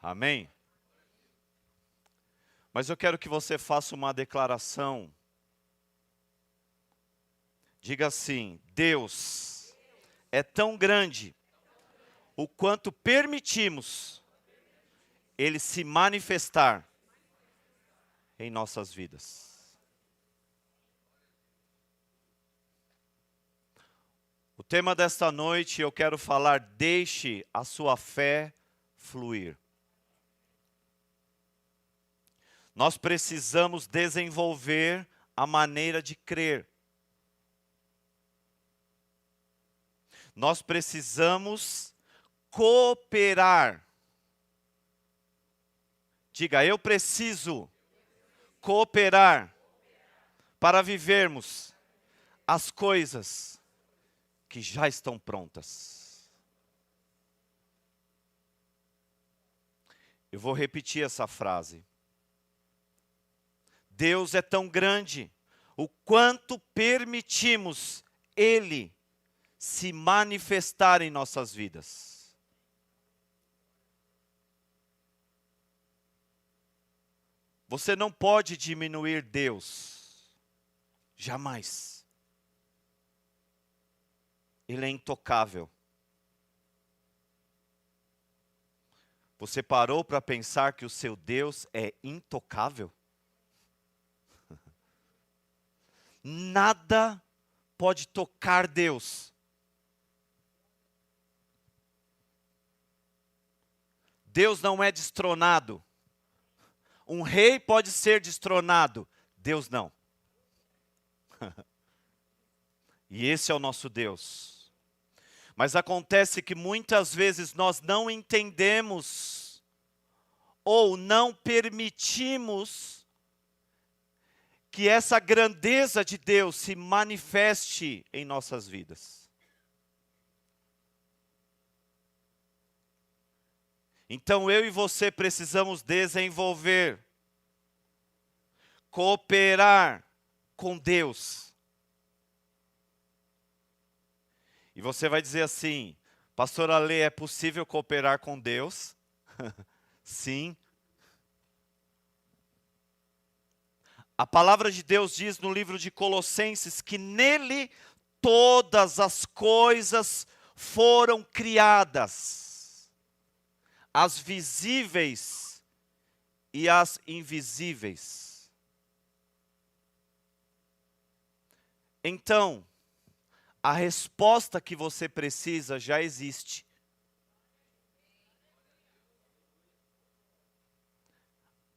Amém? Mas eu quero que você faça uma declaração. Diga assim: Deus é tão grande, o quanto permitimos Ele se manifestar em nossas vidas. O tema desta noite eu quero falar: deixe a sua fé fluir. Nós precisamos desenvolver a maneira de crer. Nós precisamos cooperar. Diga, eu preciso cooperar para vivermos as coisas que já estão prontas. Eu vou repetir essa frase. Deus é tão grande, o quanto permitimos Ele se manifestar em nossas vidas. Você não pode diminuir Deus, jamais. Ele é intocável. Você parou para pensar que o seu Deus é intocável? Nada pode tocar Deus. Deus não é destronado. Um rei pode ser destronado, Deus não. E esse é o nosso Deus. Mas acontece que muitas vezes nós não entendemos ou não permitimos que essa grandeza de Deus se manifeste em nossas vidas. Então eu e você precisamos desenvolver, cooperar com Deus. E você vai dizer assim: Pastor Ale, é possível cooperar com Deus? Sim. A palavra de Deus diz no livro de Colossenses que nele todas as coisas foram criadas, as visíveis e as invisíveis. Então, a resposta que você precisa já existe.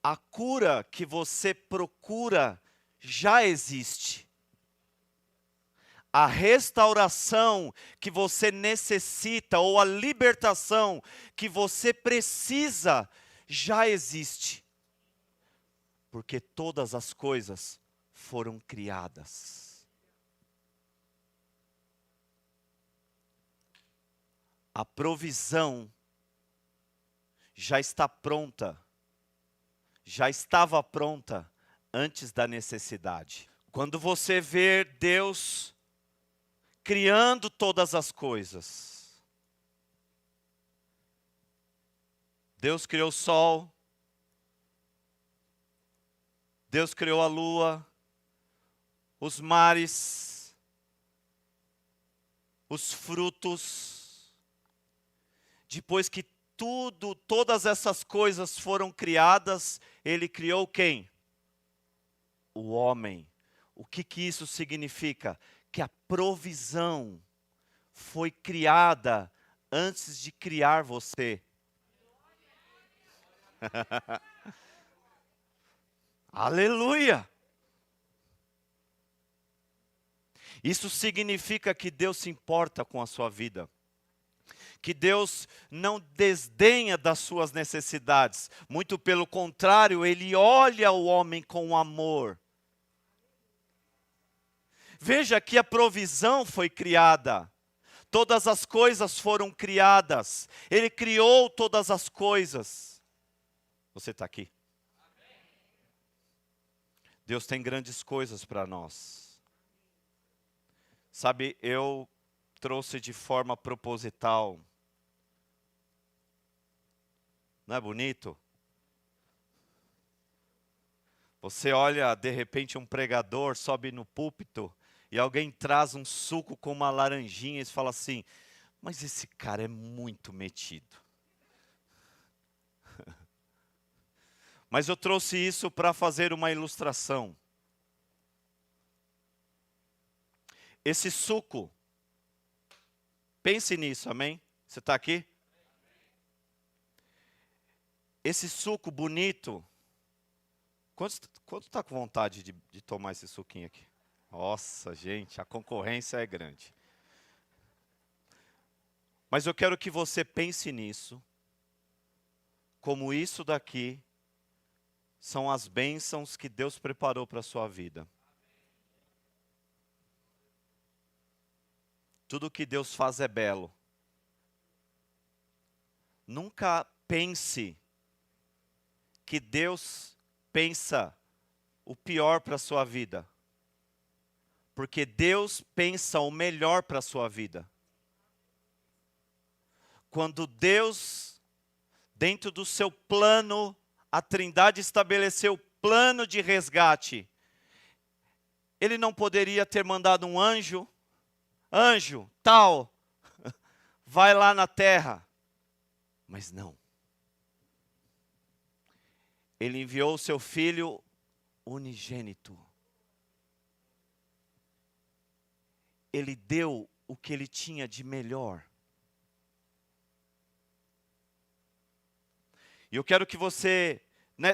A cura que você procura já existe. A restauração que você necessita ou a libertação que você precisa já existe. Porque todas as coisas foram criadas. A provisão já está pronta. Já estava pronta antes da necessidade. Quando você vê Deus criando todas as coisas, Deus criou o sol, Deus criou a lua, os mares, os frutos. Depois que todas essas coisas foram criadas, Ele criou quem? O homem. O que isso significa? Que a provisão foi criada antes de criar você. Aleluia! Isso significa que Deus se importa com a sua vida. Que Deus não desdenha das suas necessidades. Muito pelo contrário, Ele olha o homem com amor. Veja que a provisão foi criada. Todas as coisas foram criadas. Ele criou todas as coisas. Você está aqui? Deus tem grandes coisas para nós. Sabe, eu trouxe de forma proposital Não é bonito? Você olha, de repente, um pregador sobe no púlpito e alguém traz um suco com uma laranjinha e fala assim, mas esse cara é muito metido. Mas eu trouxe isso para fazer uma ilustração. Esse suco, pense nisso, amém? Você está aqui? Esse suco bonito, quanto está com vontade de tomar esse suquinho aqui? Nossa, gente, a concorrência é grande. Mas eu quero que você pense nisso, como isso daqui são as bênçãos que Deus preparou para a sua vida. Tudo que Deus faz é belo. Nunca pense que Deus pensa o pior para a sua vida. Porque Deus pensa o melhor para a sua vida. Quando Deus, dentro do seu plano, a Trindade estabeleceu o plano de resgate. Ele não poderia ter mandado um anjo, tal, vai lá na terra. Mas não. Ele enviou o seu filho unigênito. Ele deu o que ele tinha de melhor. E eu quero que você,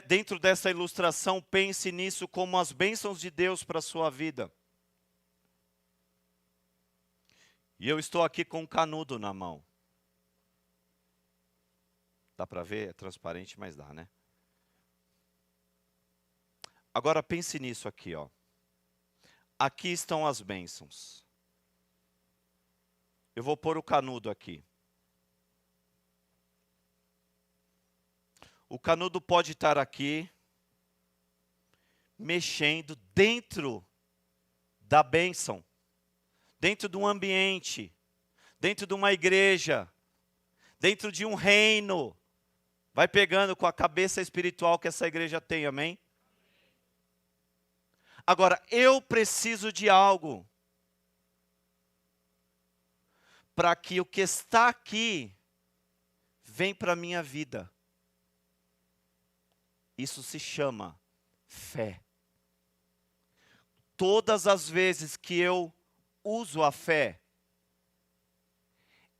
dentro dessa ilustração, pense nisso como as bênçãos de Deus para a sua vida. E eu estou aqui com um canudo na mão. Dá para ver? É transparente, mas dá, né? Agora pense nisso aqui, ó. Aqui estão as bênçãos. Eu vou pôr o canudo aqui. O canudo pode estar aqui, mexendo dentro da bênção, dentro de um ambiente, dentro de uma igreja, dentro de um reino. Vai pegando com a cabeça espiritual que essa igreja tem, amém? Agora, eu preciso de algo para que o que está aqui venha para a minha vida. Isso se chama fé. Todas as vezes que eu uso a fé,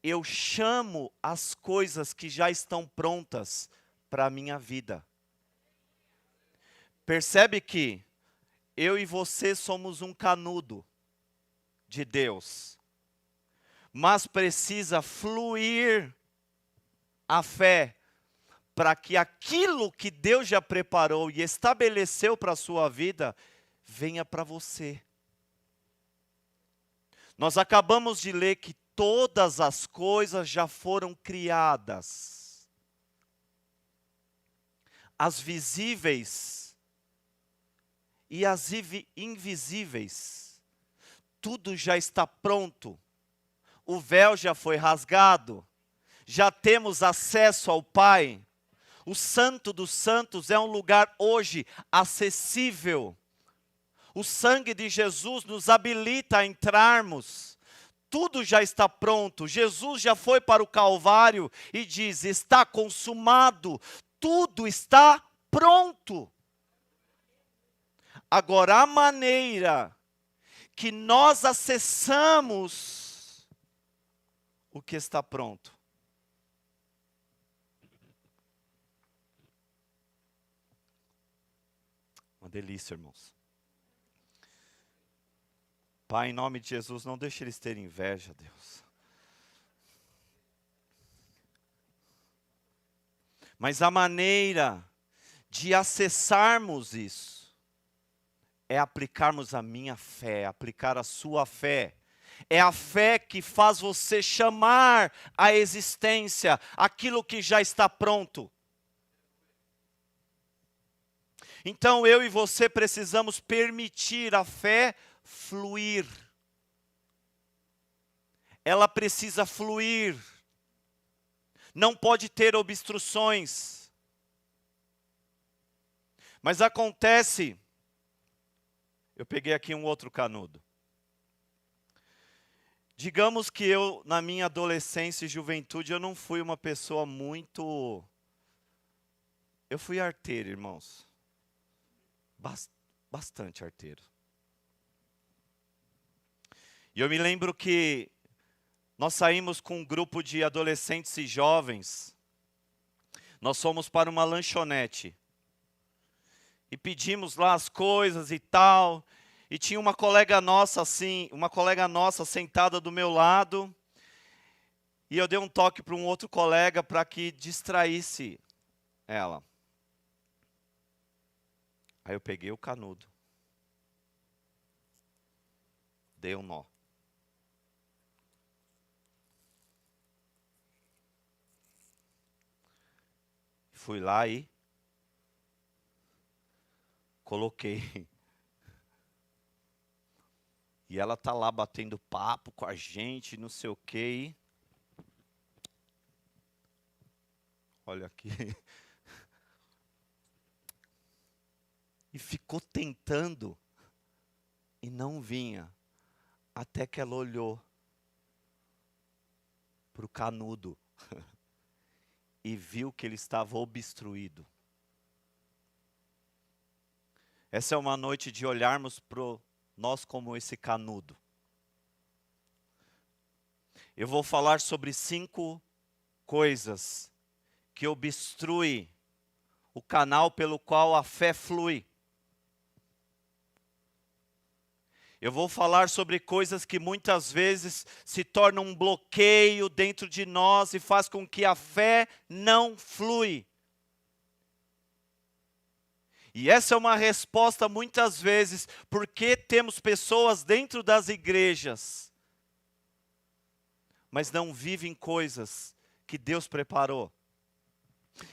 eu chamo as coisas que já estão prontas para a minha vida. Percebe que eu e você somos um canudo de Deus, mas precisa fluir a fé para que aquilo que Deus já preparou e estabeleceu para a sua vida, venha para você. Nós acabamos de ler que todas as coisas já foram criadas. As visíveis e as invisíveis. Tudo já está pronto. O véu já foi rasgado. Já temos acesso ao Pai. O Santo dos Santos é um lugar hoje acessível. O sangue de Jesus nos habilita a entrarmos. Tudo já está pronto. Jesus já foi para o Calvário e diz: está consumado. Tudo está pronto. Agora, a maneira que nós acessamos o que está pronto. Uma delícia, irmãos. Pai, em nome de Jesus, não deixe eles terem inveja, Deus. Mas a maneira de acessarmos isso é aplicarmos a minha fé, aplicar a sua fé. É a fé que faz você chamar à existência aquilo que já está pronto. Então eu e você precisamos permitir a fé fluir. Ela precisa fluir. Não pode ter obstruções. Mas acontece, eu peguei aqui um outro canudo. Digamos que eu, na minha adolescência e juventude, eu não fui uma pessoa muito... Eu fui arteiro, irmãos. Bastante arteiro. E eu me lembro que nós saímos com um grupo de adolescentes e jovens. Nós fomos para uma lanchonete. E pedimos lá as coisas e tal. E tinha uma colega nossa sentada do meu lado. E eu dei um toque para um outro colega para que distraísse ela. Aí eu peguei o canudo. Dei um nó. Fui lá e coloquei. E ela tá lá batendo papo com a gente, não sei o quê. Olha aqui. E ficou tentando e não vinha. Até que ela olhou para o canudo e viu que ele estava obstruído. Essa é uma noite de olharmos para nós como esse canudo. Eu vou falar sobre 5 coisas que obstruem o canal pelo qual a fé flui. Eu vou falar sobre coisas que muitas vezes se tornam um bloqueio dentro de nós e faz com que a fé não flui. E essa é uma resposta muitas vezes porque temos pessoas dentro das igrejas, mas não vivem coisas que Deus preparou,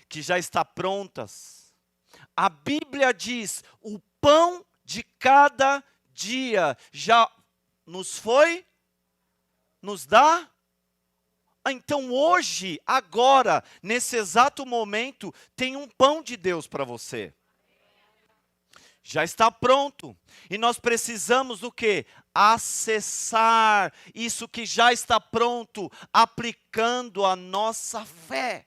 que já está prontas. A Bíblia diz, o pão de cada dia já nos dá. Então hoje, agora, nesse exato momento, tem um pão de Deus para você. Já está pronto. E nós precisamos do quê? Acessar isso que já está pronto, aplicando a nossa fé.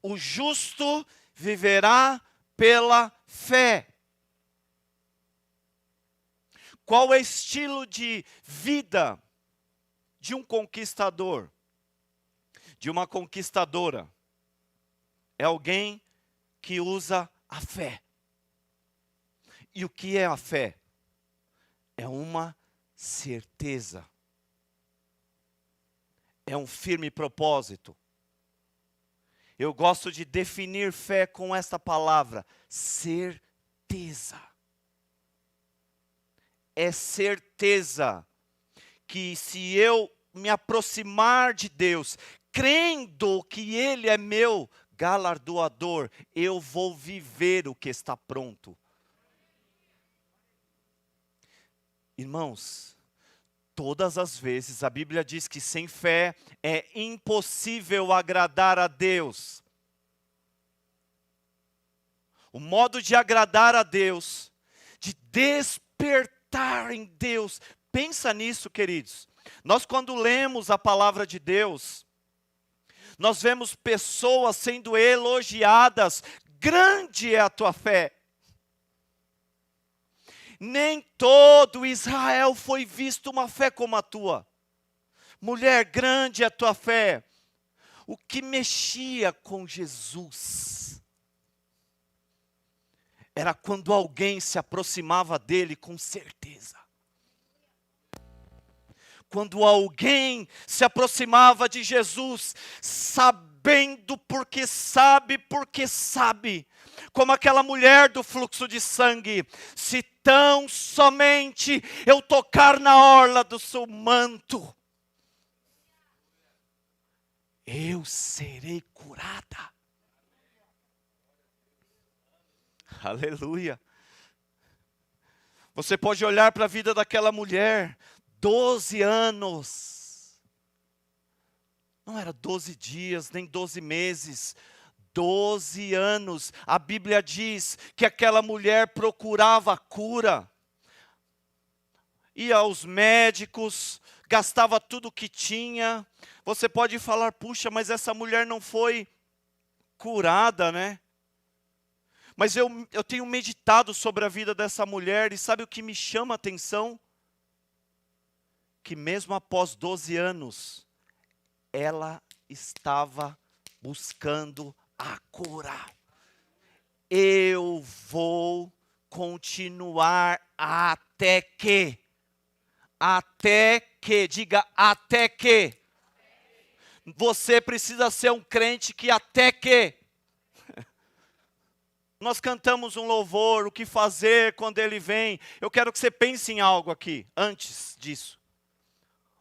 O justo viverá pela fé. Qual é o estilo de vida de um conquistador? De uma conquistadora? É alguém que usa a fé. E o que é a fé? É uma certeza. É um firme propósito. Eu gosto de definir fé com esta palavra, certeza. É certeza que se eu me aproximar de Deus, crendo que Ele é meu galardoador, eu vou viver o que está pronto. Irmãos, todas as vezes a Bíblia diz que sem fé é impossível agradar a Deus. O modo de agradar a Deus, de despertar em Deus. Pensa nisso, queridos. Nós quando lemos a palavra de Deus, nós vemos pessoas sendo elogiadas. Grande é a tua fé. Nem todo Israel foi visto uma fé como a tua. Mulher, grande é a tua fé. O que mexia com Jesus era quando alguém se aproximava dele com certeza. Quando alguém se aproximava de Jesus, sabendo porque sabe, como aquela mulher do fluxo de sangue, se tão somente eu tocar na orla do seu manto, eu serei curada. Aleluia. Você pode olhar para a vida daquela mulher, 12 anos. Não era 12 dias, nem 12 meses. 12 anos. A Bíblia diz que aquela mulher procurava cura. Ia aos médicos, gastava tudo o que tinha. Você pode falar, puxa, mas essa mulher não foi curada, né? Mas eu tenho meditado sobre a vida dessa mulher, e sabe o que me chama a atenção? Que mesmo após 12 anos, ela estava buscando a cura. Eu vou continuar até que, diga até que. Você precisa ser um crente que até que. Nós cantamos um louvor, o que fazer quando ele vem. Eu quero que você pense em algo aqui, antes disso.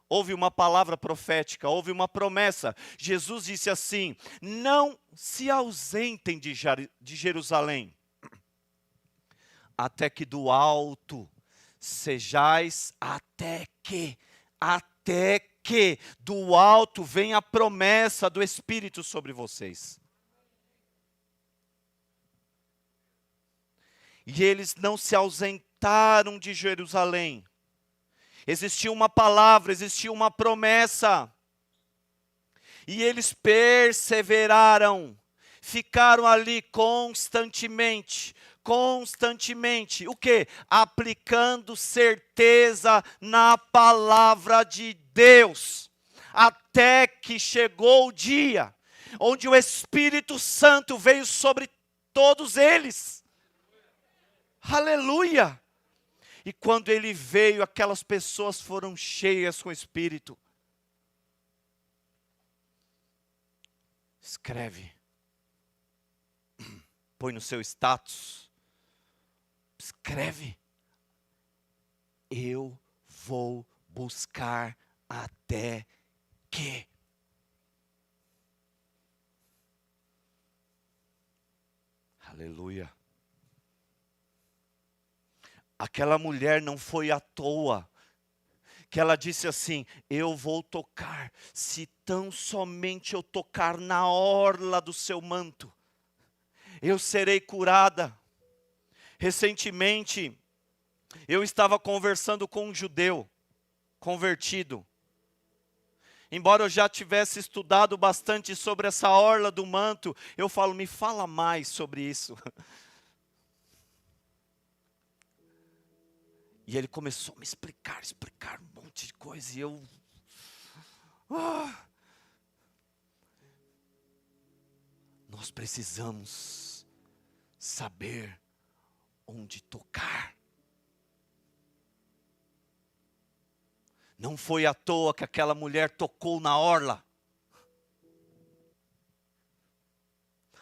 Houve uma palavra profética, houve uma promessa. Jesus disse assim: não se ausentem de Jerusalém, até que do alto sejais, até que do alto venha a promessa do Espírito sobre vocês. E eles não se ausentaram de Jerusalém. Existia uma palavra, existia uma promessa. E eles perseveraram, ficaram ali constantemente. O quê? Aplicando certeza na palavra de Deus. Até que chegou o dia onde o Espírito Santo veio sobre todos eles. Aleluia! E quando ele veio, aquelas pessoas foram cheias com o Espírito. Escreve. Põe no seu status. Escreve. Eu vou buscar até que. Aleluia. Aquela mulher não foi à toa, que ela disse assim: eu vou tocar, se tão somente eu tocar na orla do seu manto, eu serei curada. Recentemente, eu estava conversando com um judeu, convertido. Embora eu já tivesse estudado bastante sobre essa orla do manto, eu falo, me fala mais sobre isso. E ele começou a me explicar um monte de coisa, e eu... Nós precisamos saber onde tocar. Não foi à toa que aquela mulher tocou na orla.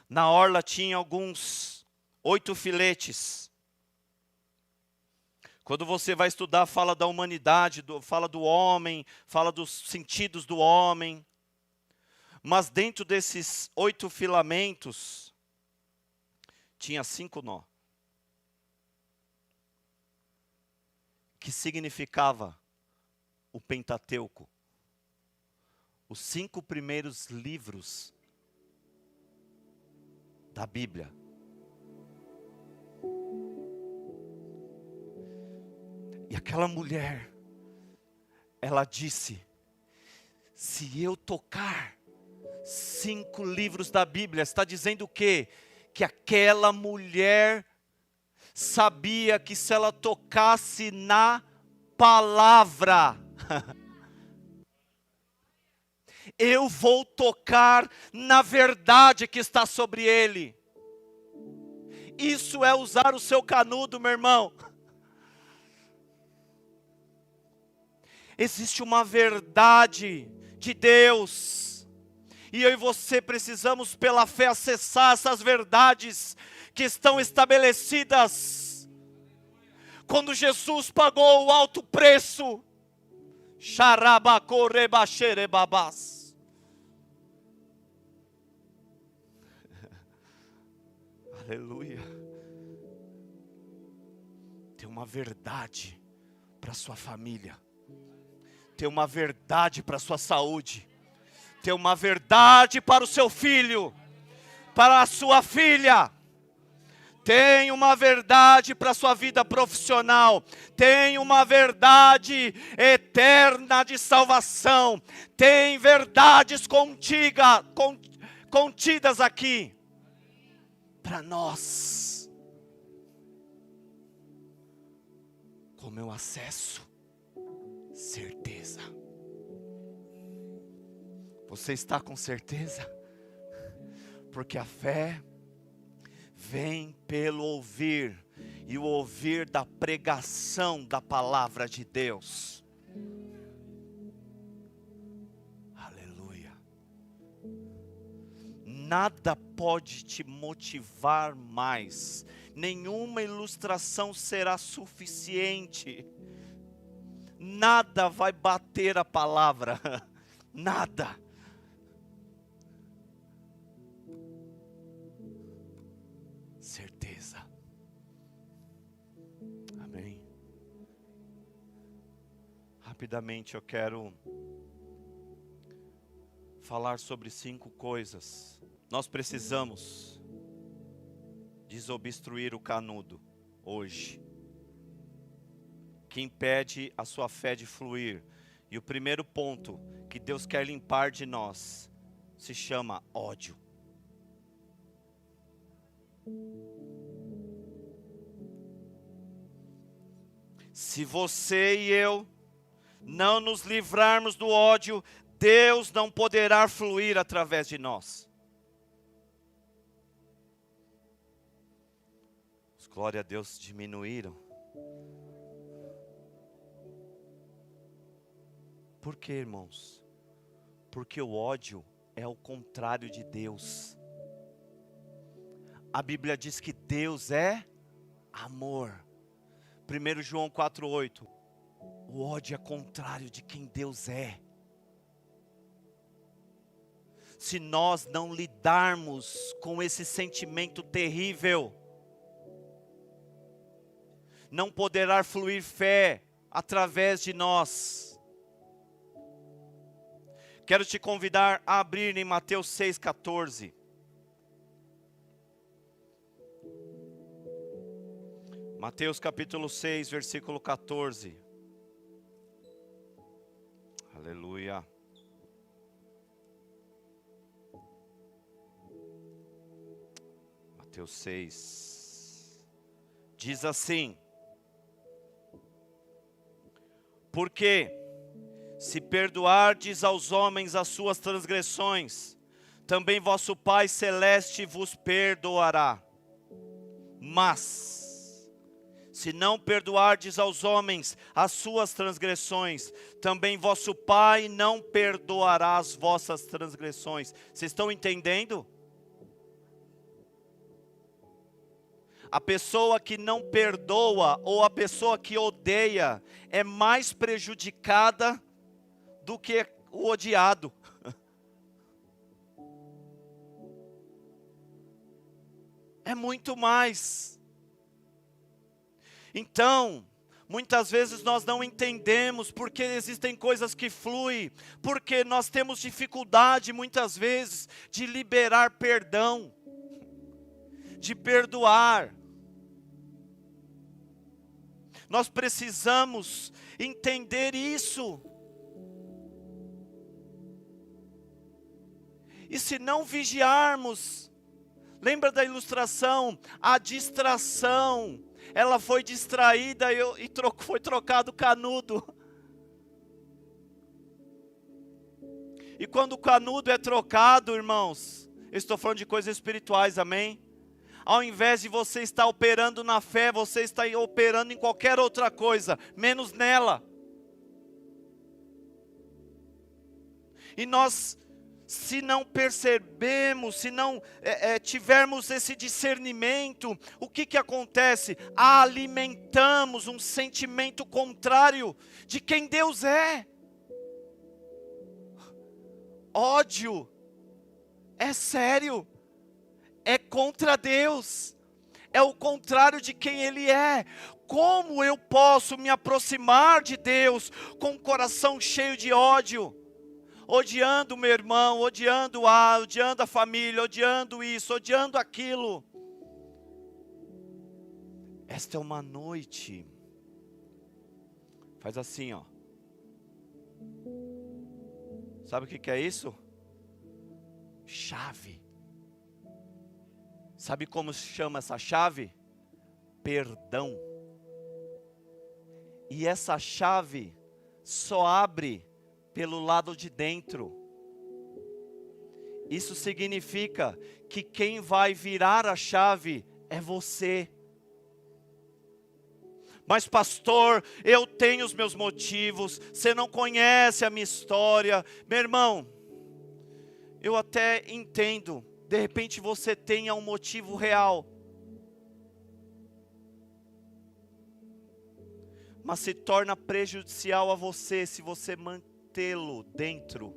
Na orla tinha alguns 8 filetes. Quando você vai estudar, fala da humanidade, fala do homem, fala dos sentidos do homem. Mas dentro desses 8 filamentos, tinha 5 nó. Que significava o Pentateuco. Os 5 primeiros livros da Bíblia. E aquela mulher, ela disse, se eu tocar 5 livros da Bíblia, está dizendo o quê? Que aquela mulher sabia que se ela tocasse na palavra, eu vou tocar na verdade que está sobre ele. Isso é usar o seu canudo, meu irmão. Existe uma verdade de Deus, e eu e você precisamos pela fé acessar essas verdades que estão estabelecidas. Quando Jesus pagou o alto preço, xarabacorebaxerebabás. Aleluia. Tem uma verdade para sua família. Tem uma verdade para a sua saúde. Tem uma verdade para o seu filho. para a sua filha. Tem uma verdade para a sua vida profissional. Tem uma verdade eterna de salvação. Tem verdades contidas aqui para nós. Como eu acesso? Certeza. Você está com certeza? Porque a fé vem pelo ouvir, e o ouvir da pregação da palavra de Deus. Aleluia. Nada pode te motivar mais, nenhuma ilustração será suficiente, nada vai bater a palavra, nada. Certeza. Amém. Rapidamente eu quero falar sobre 5 coisas. Nós precisamos desobstruir o canudo hoje, que impede a sua fé de fluir. E o primeiro ponto que Deus quer limpar de nós se chama ódio. Se você e eu não nos livrarmos do ódio, Deus não poderá fluir através de nós. Glória a Deus, diminuíram. Por quê, irmãos? Porque o ódio é o contrário de Deus. A Bíblia diz que Deus é amor. 1 João 4,8. O ódio é contrário de quem Deus é. Se nós não lidarmos com esse sentimento terrível, não poderá fluir fé através de nós. Quero te convidar a abrir em Mateus 6,14. Mateus capítulo 6, versículo 14. Aleluia. Mateus 6. Diz assim: porque se perdoardes aos homens as suas transgressões, também vosso Pai Celeste vos perdoará. Mas se não perdoardes aos homens as suas transgressões, também vosso Pai não perdoará as vossas transgressões. Vocês estão entendendo? A pessoa que não perdoa ou a pessoa que odeia é mais prejudicada do que o odiado. É muito mais. Então, muitas vezes nós não entendemos porque existem coisas que fluem, porque nós temos dificuldade muitas vezes de liberar perdão, de perdoar. Nós precisamos entender isso. E se não vigiarmos, lembra da ilustração? A distração, ela foi distraída e foi trocado o canudo. E quando o canudo é trocado, irmãos, eu estou falando de coisas espirituais, amém? Ao invés de você estar operando na fé, você está operando em qualquer outra coisa, menos nela. E nós, se não percebemos, se não tivermos esse discernimento, o que acontece? Alimentamos um sentimento contrário de quem Deus é. Ódio é sério, é contra Deus, é o contrário de quem Ele é. Como eu posso me aproximar de Deus com o coração cheio de ódio? odiando o meu irmão, odiando a família, odiando isso, odiando aquilo. Esta é uma noite. Faz assim, ó. Sabe o que é isso? Chave. Sabe como se chama essa chave? Perdão. E essa chave só abre pelo lado de dentro. Isso significa que quem vai virar a chave é você. Mas pastor, eu tenho os meus motivos, você não conhece a minha história. Meu irmão, eu até entendo, de repente você tenha um motivo real. Mas se torna prejudicial a você se você mantê-lo dentro.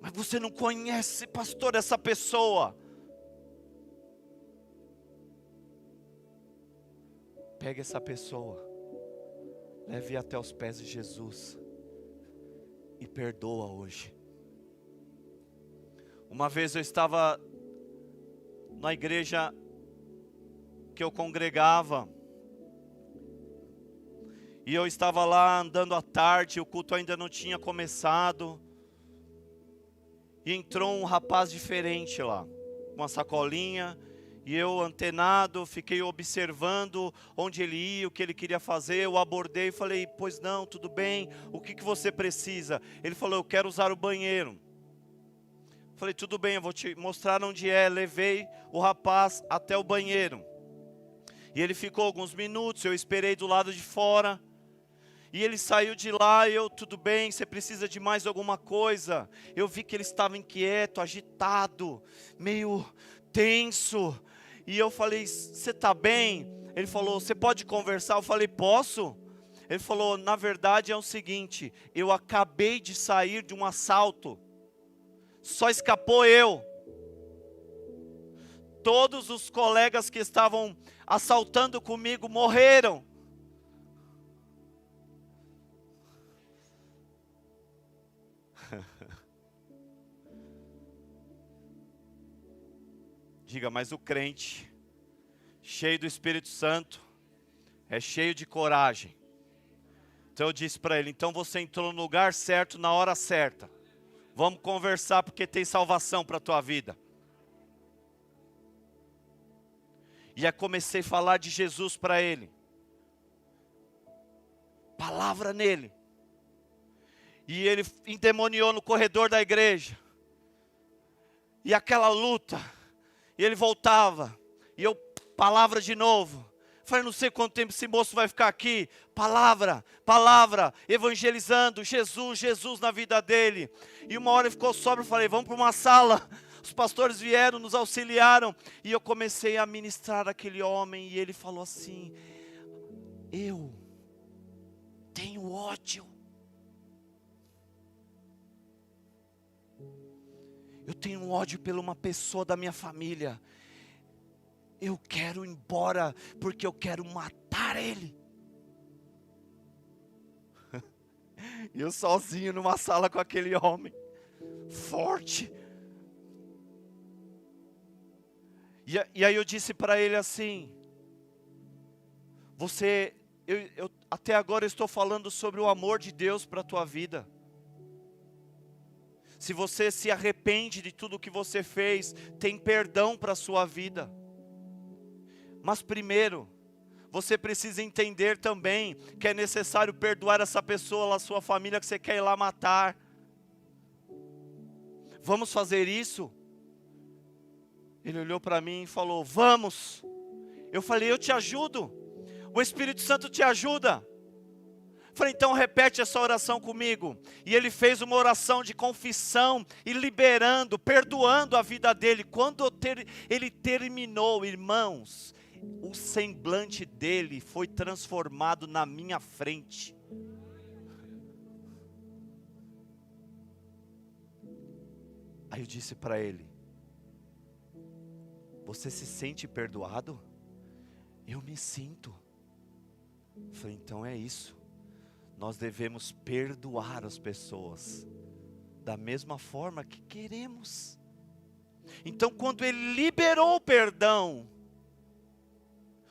Mas você não conhece, pastor, essa pessoa. Pegue essa pessoa, leve até os pés de Jesus e perdoa hoje. Uma vez eu estava na igreja que eu congregava, e eu estava lá andando à tarde, o culto ainda não tinha começado, e entrou um rapaz diferente lá, com uma sacolinha. E eu, antenado, fiquei observando onde ele ia, o que ele queria fazer. Eu abordei e falei, pois não, tudo bem, o que você precisa? Ele falou, eu quero usar o banheiro. Falei, tudo bem, eu vou te mostrar onde é. Levei o rapaz até o banheiro. E ele ficou alguns minutos, eu esperei do lado de fora. E ele saiu de lá, e eu, tudo bem, você precisa de mais alguma coisa? Eu vi que ele estava inquieto, agitado, meio tenso. E eu falei, você está bem? Ele falou, você pode conversar? Eu falei, posso? Ele falou, na verdade é o seguinte, eu acabei de sair de um assalto, só escapou eu. Todos os colegas que estavam assaltando comigo morreram. Diga, mas o crente, cheio do Espírito Santo, é cheio de coragem. Então eu disse para ele, então você entrou no lugar certo, na hora certa. Vamos conversar porque tem salvação para a tua vida. E aí comecei a falar de Jesus para ele. Palavra nele. E ele endemoniou no corredor da igreja. E aquela luta. E ele voltava. E eu, palavra de novo. Falei, não sei quanto tempo esse moço vai ficar aqui. Palavra, evangelizando, Jesus, Jesus na vida dele. E uma hora ele ficou sóbrio, falei, vamos para uma sala. Os pastores vieram, nos auxiliaram. E eu comecei a ministrar aquele homem. E ele falou assim, eu tenho ódio. Eu tenho ódio por uma pessoa da minha família. Eu quero ir embora porque eu quero matar ele. E eu sozinho numa sala com aquele homem, forte. E aí eu disse para ele assim, eu até agora estou falando sobre o amor de Deus para a tua vida. Se você se arrepende de tudo que você fez, tem perdão para a sua vida. Mas primeiro, você precisa entender também que é necessário perdoar essa pessoa, a sua família que você quer ir lá matar. Vamos fazer isso? Ele olhou para mim e falou, vamos. Eu falei, eu te ajudo. O Espírito Santo te ajuda. Falei, então repete essa oração comigo. E ele fez uma oração de confissão e liberando, perdoando a vida dele. Quando ele terminou, irmãos, o semblante dele foi transformado na minha frente. Aí eu disse para ele, você se sente perdoado? Eu me sinto. Eu falei, então é isso. Nós devemos perdoar as pessoas da mesma forma que queremos. Então, quando ele liberou o perdão,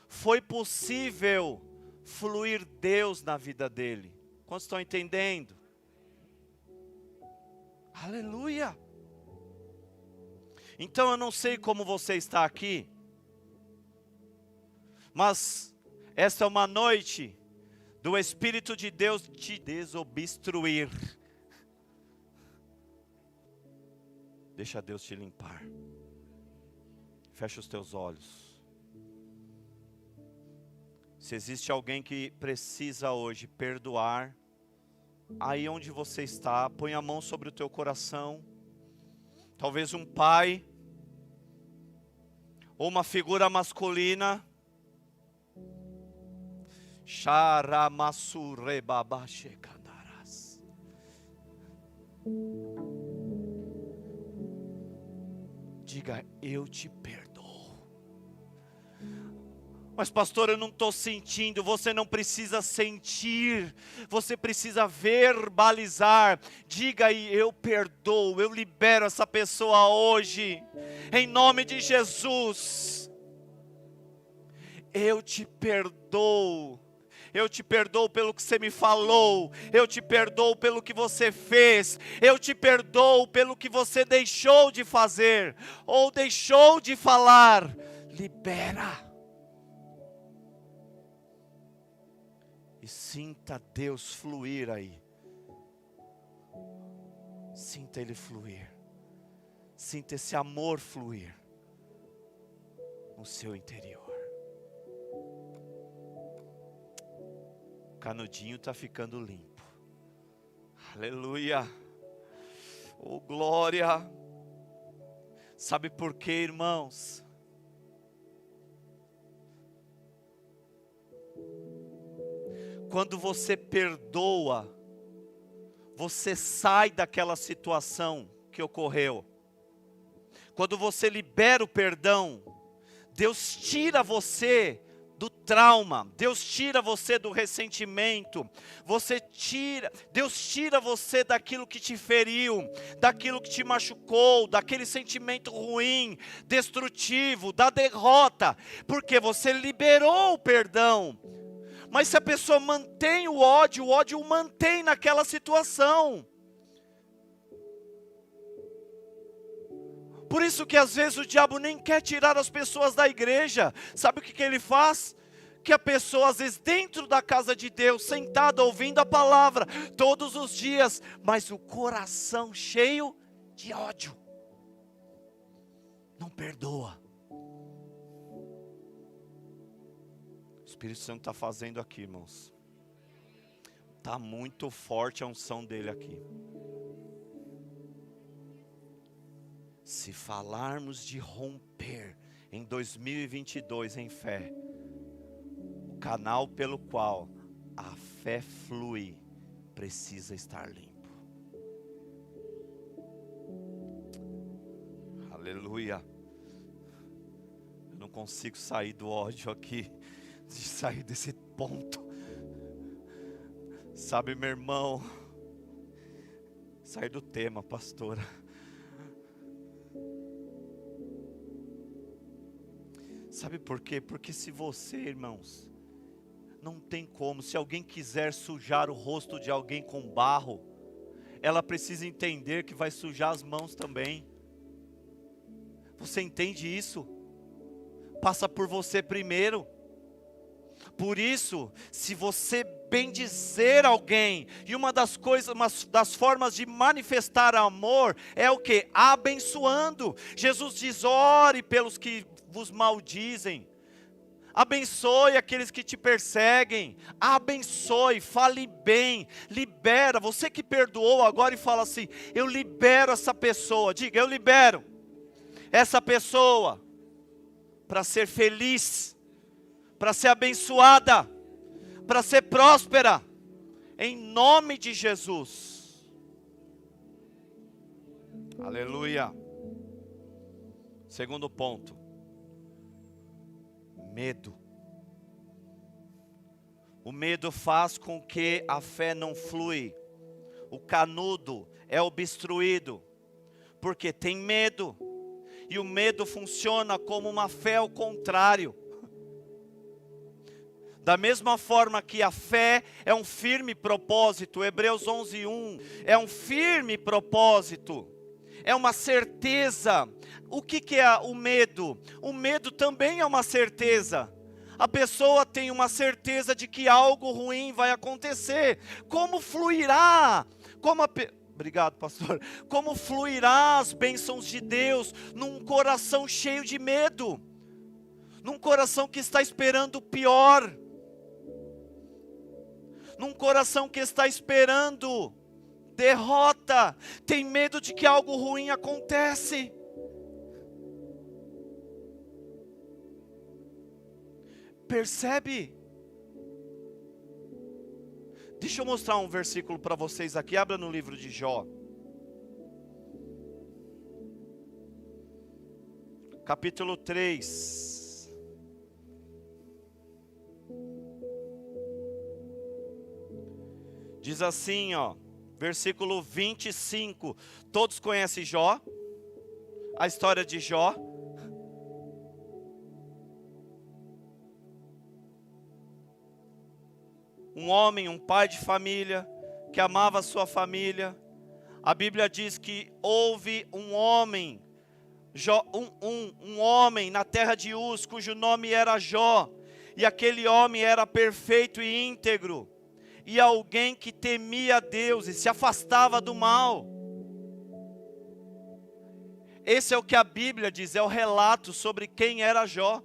foi possível fluir Deus na vida dele. Quantos estão entendendo? Aleluia! Então eu não sei como você está aqui, mas esta é uma noite do Espírito de Deus te desobstruir. Deixa Deus te limpar. Fecha os teus olhos. Se existe alguém que precisa hoje perdoar, aí onde você está, põe a mão sobre o teu coração. Talvez um pai, ou uma figura masculina. Diga, eu te perdoo. Mas pastor, eu não estou sentindo. Você não precisa sentir, você precisa verbalizar. Diga aí, eu perdoo, eu libero essa pessoa hoje, em nome de Jesus. Eu te perdoo. Eu te perdoo pelo que você me falou. Eu te perdoo pelo que você fez. Eu te perdoo pelo que você deixou de fazer ou deixou de falar. Libera. E sinta Deus fluir aí. Sinta Ele fluir. Sinta esse amor fluir no seu interior. O canudinho está ficando limpo. Aleluia. Oh, glória. Sabe por quê, irmãos? Quando você perdoa, você sai daquela situação que ocorreu. Quando você libera o perdão, Deus tira você do trauma, Deus tira você do ressentimento, Deus tira você daquilo que te feriu, daquilo que te machucou, daquele sentimento ruim, destrutivo, da derrota, porque você liberou o perdão. Mas se a pessoa mantém o ódio o mantém naquela situação. Por isso que às vezes o diabo nem quer tirar as pessoas da igreja. Sabe o que ele faz? Que a pessoa às vezes dentro da casa de Deus, sentada ouvindo a palavra todos os dias, mas o coração cheio de ódio. Não perdoa. O Espírito Santo está fazendo aqui, irmãos. Está muito forte a unção dele aqui. Se falarmos de romper em 2022 em fé, o canal pelo qual a fé flui precisa estar limpo. Aleluia. Eu não consigo sair do ódio aqui, de sair desse ponto. Sabe, meu irmão, sair do tema, pastora. Sabe por quê? Porque se você, irmãos, não tem como, se alguém quiser sujar o rosto de alguém com barro, ela precisa entender que vai sujar as mãos também. Você entende isso? Passa por você primeiro. Por isso, se você bendizer alguém, e uma das formas de manifestar amor é o que? Abençoando. Jesus diz, ore pelos que vos maldizem, abençoe aqueles que te perseguem, abençoe, fale bem, libera. Você que perdoou agora e fala assim, eu libero essa pessoa, diga, eu libero essa pessoa para ser feliz, para ser abençoada, para ser próspera, em nome de Jesus. Aleluia. Segundo ponto, medo. O medo faz com que a fé não flui. O canudo é obstruído, porque tem medo. E o medo funciona como uma fé ao contrário. Da mesma forma que a fé é um firme propósito, Hebreus 11:1, é um firme propósito, é uma certeza. O que é o medo? O medo também é uma certeza. A pessoa tem uma certeza de que algo ruim vai acontecer. Como fluirá? Obrigado, pastor. Como fluirá as bênçãos de Deus num coração cheio de medo? Num coração que está esperando o pior? Num coração que está esperando derrota, tem medo de que algo ruim acontece. Percebe? Deixa eu mostrar um versículo para vocês aqui, abra no livro de Jó. Capítulo 3. Diz assim, ó, versículo 25. Todos conhecem Jó? A história de Jó? Um homem, um pai de família, que amava a sua família. A Bíblia diz que houve um homem, um homem na terra de Uz, cujo nome era Jó. E aquele homem era perfeito e íntegro. E alguém que temia a Deus e se afastava do mal. Esse é o que a Bíblia diz, é o relato sobre quem era Jó.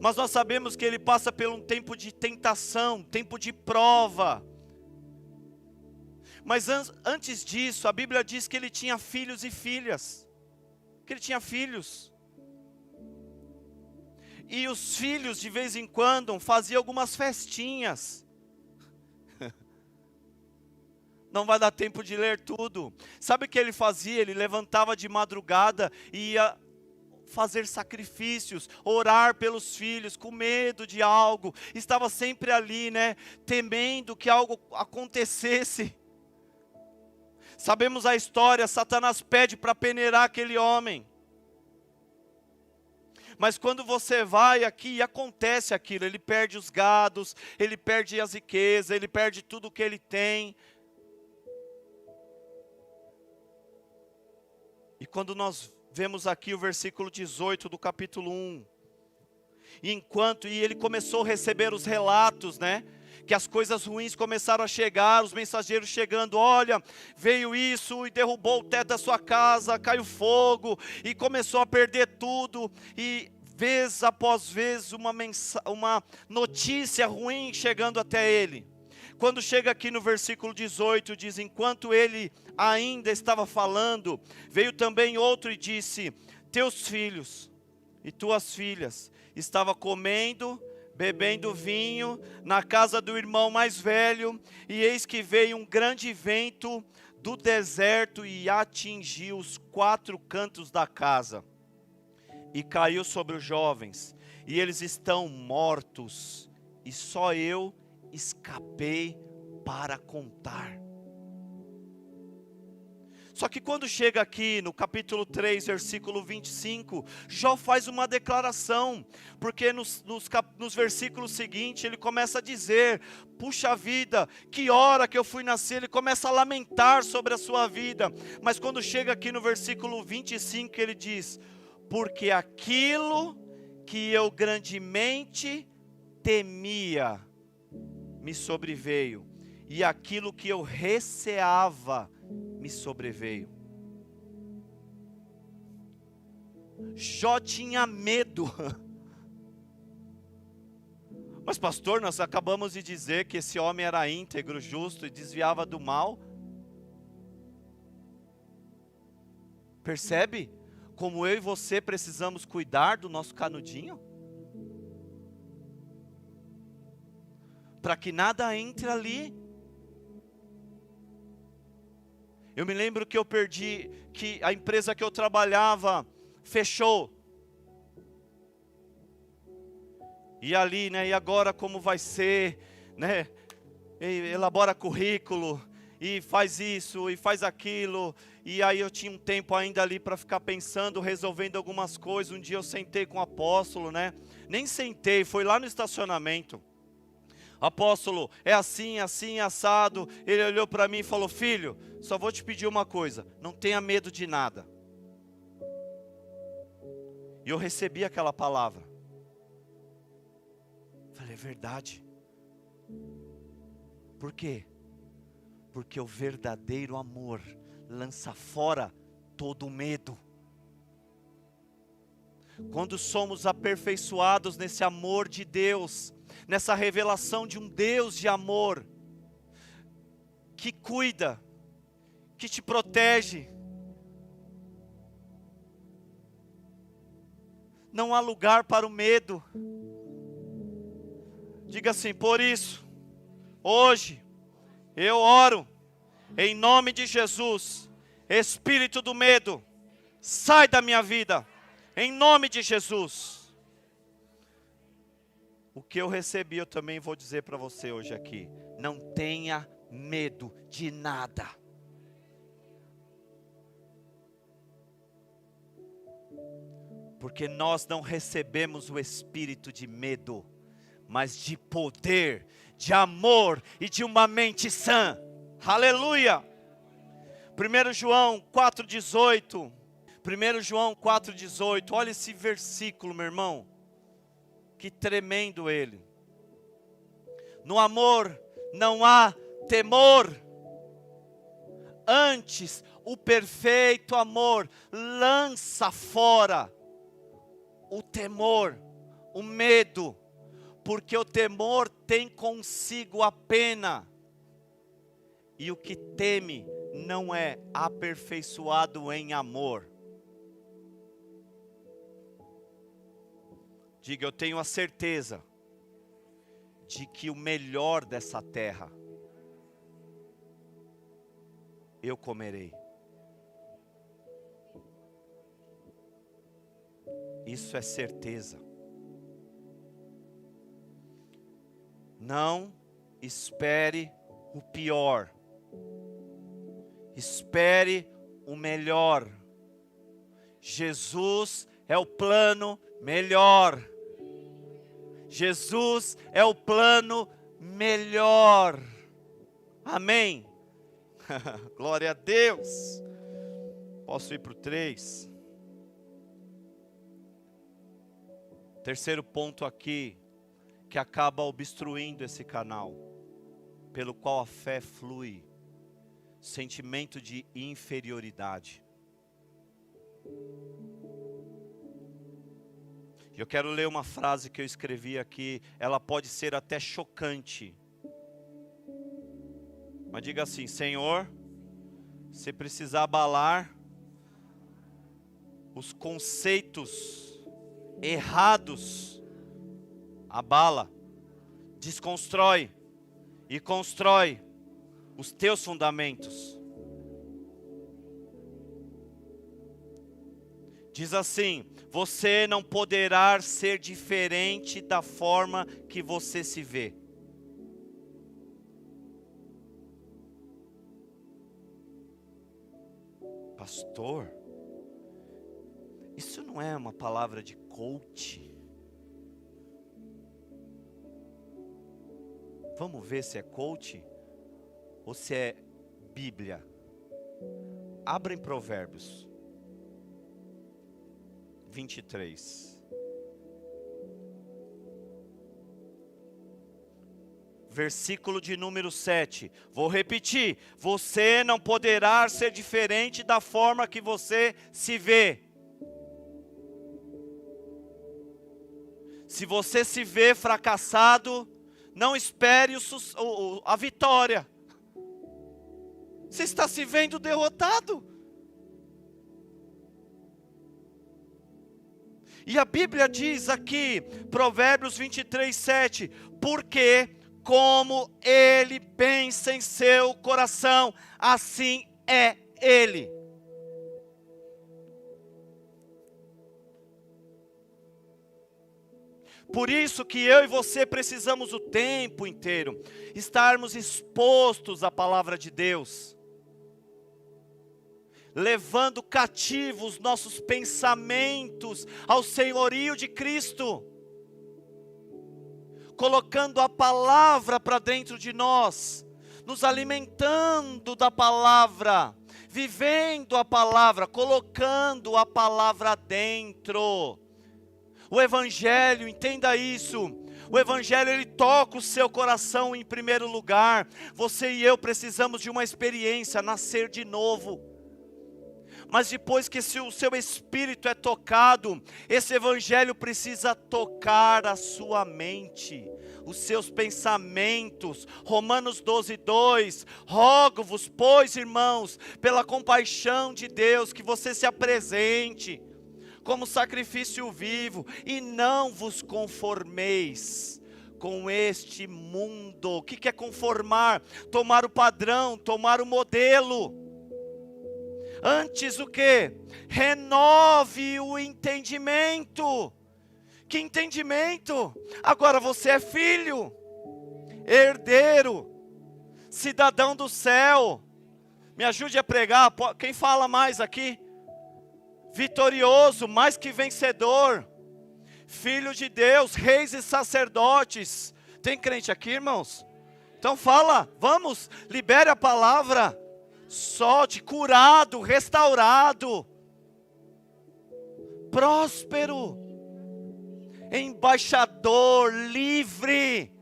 Mas nós sabemos que ele passa por um tempo de tentação, tempo de prova. Mas antes disso, a Bíblia diz que ele tinha filhos e filhas. Que ele tinha filhos. E os filhos, de vez em quando, faziam algumas festinhas. Não vai dar tempo de ler tudo. Sabe o que ele fazia? Ele levantava de madrugada e ia fazer sacrifícios, orar pelos filhos, com medo de algo. Estava sempre ali, né? Temendo que algo acontecesse. Sabemos a história, Satanás pede para peneirar aquele homem. Mas quando você vai aqui e acontece aquilo, ele perde os gados, ele perde as riquezas, ele perde tudo o que ele tem. E quando nós vemos aqui o versículo 18 do capítulo 1, e ele começou a receber os relatos, né? Que as coisas ruins começaram a chegar, os mensageiros chegando, olha, veio isso e derrubou o teto da sua casa, caiu fogo, e começou a perder tudo, e vez após vez uma notícia ruim chegando até ele. Quando chega aqui no versículo 18, diz, enquanto ele ainda estava falando, veio também outro e disse, teus filhos e tuas filhas estavam comendo, bebendo vinho na casa do irmão mais velho, e eis que veio um grande vento do deserto e atingiu os 4 cantos da casa, e caiu sobre os jovens, e eles estão mortos, e só eu escapei para contar. Só que quando chega aqui no capítulo 3, versículo 25, Jó faz uma declaração, porque nos versículos seguintes ele começa a dizer, puxa vida, que hora que eu fui nascer, ele começa a lamentar sobre a sua vida, mas quando chega aqui no versículo 25 ele diz, porque aquilo que eu grandemente temia, me sobreveio, e aquilo que eu receava, me sobreveio. Jó tinha medo. Mas pastor, nós acabamos de dizer que esse homem era íntegro, justo e desviava do mal. Percebe? Como eu e você precisamos cuidar do nosso canudinho? Para que nada entre ali. Eu me lembro que eu perdi, que a empresa que eu trabalhava fechou. E ali, né, e agora como vai ser, né? Elabora currículo, e faz isso, e faz aquilo. E aí eu tinha um tempo ainda ali para ficar pensando, resolvendo algumas coisas. Um dia eu sentei com o apóstolo, né? Nem sentei, foi lá no estacionamento. Apóstolo, é assim, assim, assado. Ele olhou para mim e falou: filho, só vou te pedir uma coisa, não tenha medo de nada. E eu recebi aquela palavra. Falei, é verdade. Por quê? Porque o verdadeiro amor lança fora todo o medo. Quando somos aperfeiçoados nesse amor de Deus, nessa revelação de um Deus de amor, que cuida, que te protege, não há lugar para o medo. Diga assim: por isso, hoje, eu oro, em nome de Jesus, espírito do medo, sai da minha vida, em nome de Jesus. O que eu recebi, eu também vou dizer para você hoje aqui: não tenha medo de nada. Porque nós não recebemos o espírito de medo, mas de poder, de amor e de uma mente sã. Aleluia! 1 João 4,18. 1 João 4,18. Olha esse versículo, meu irmão. Que tremendo ele. No amor não há temor. Antes, o perfeito amor lança fora o temor, o medo. Porque o temor tem consigo a pena. E o que teme não é aperfeiçoado em amor. Diga: eu tenho a certeza de que o melhor dessa terra eu comerei. Isso é certeza. Não espere o pior. Espere o melhor. Jesus é o plano melhor. Jesus é o plano melhor. Amém? Glória a Deus. Posso ir para o 3? Terceiro ponto aqui, que acaba obstruindo esse canal, pelo qual a fé flui: sentimento de inferioridade. Eu quero ler uma frase que eu escrevi aqui, ela pode ser até chocante. Mas diga assim: Senhor, se precisar abalar os conceitos errados, abala, desconstrói e constrói os teus fundamentos. Diz assim: você não poderá ser diferente da forma que você se vê. Pastor, isso não é uma palavra de coach? Vamos ver se é coach ou se é Bíblia. Abra em Provérbios 23. Versículo de número 7. Vou repetir: você não poderá ser diferente da forma que você se vê. Se você se vê fracassado, não espere a vitória. Você está se vendo derrotado. E a Bíblia diz aqui, Provérbios 23, 7, porque como ele pensa em seu coração, assim é ele. Por isso que eu e você precisamos o tempo inteiro estarmos expostos à palavra de Deus, levando cativos nossos pensamentos ao senhorio de Cristo, colocando a palavra para dentro de nós, nos alimentando da palavra, vivendo a palavra, colocando a palavra dentro. O Evangelho, entenda isso, o Evangelho ele toca o seu coração em primeiro lugar. Você e eu precisamos de uma experiência, nascer de novo. Mas depois que o seu espírito é tocado, esse Evangelho precisa tocar a sua mente, os seus pensamentos. Romanos 12:2, rogo-vos, pois irmãos, pela compaixão de Deus, que você se apresente como sacrifício vivo, e não vos conformeis com este mundo. O que é conformar? Tomar o padrão, tomar o modelo. Antes o que? Renove o entendimento. Que entendimento? Agora você é filho, herdeiro, cidadão do céu. Me ajude a pregar, quem fala mais aqui? Vitorioso, mais que vencedor, filho de Deus, reis e sacerdotes. Tem crente aqui, irmãos? Então fala, vamos, libere a palavra. Solte, curado, restaurado, próspero, embaixador, livre.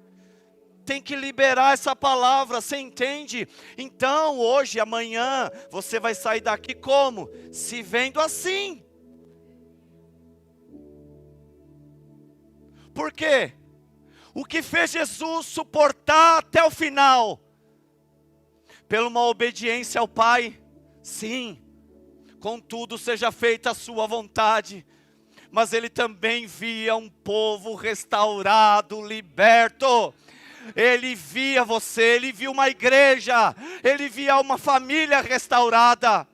Tem que liberar essa palavra, você entende? Então hoje, amanhã, você vai sair daqui como? Se vendo assim. Por quê? O que fez Jesus suportar até o final? Pela uma obediência ao Pai, sim. Contudo, seja feita a sua vontade. Mas ele também via um povo restaurado, liberto. Ele via você, ele via uma igreja, ele via uma família restaurada.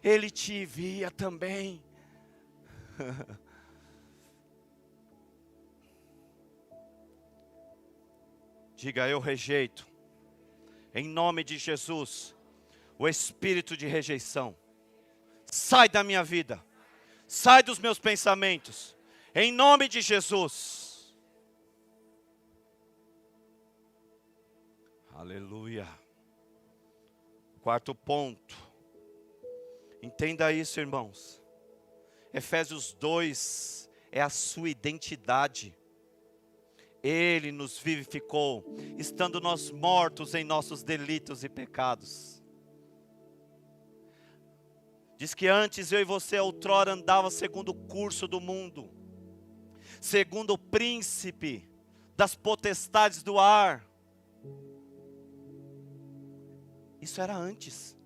Ele te via também. Diga, eu rejeito, em nome de Jesus, o espírito de rejeição. Sai da minha vida, sai dos meus pensamentos, em nome de Jesus. Aleluia. Quarto ponto. Entenda isso, irmãos. Efésios 2 é a sua identidade. Ele nos vivificou, estando nós mortos em nossos delitos e pecados. Diz que antes eu e você outrora andava segundo o curso do mundo, segundo o príncipe das potestades do ar. Isso era antes.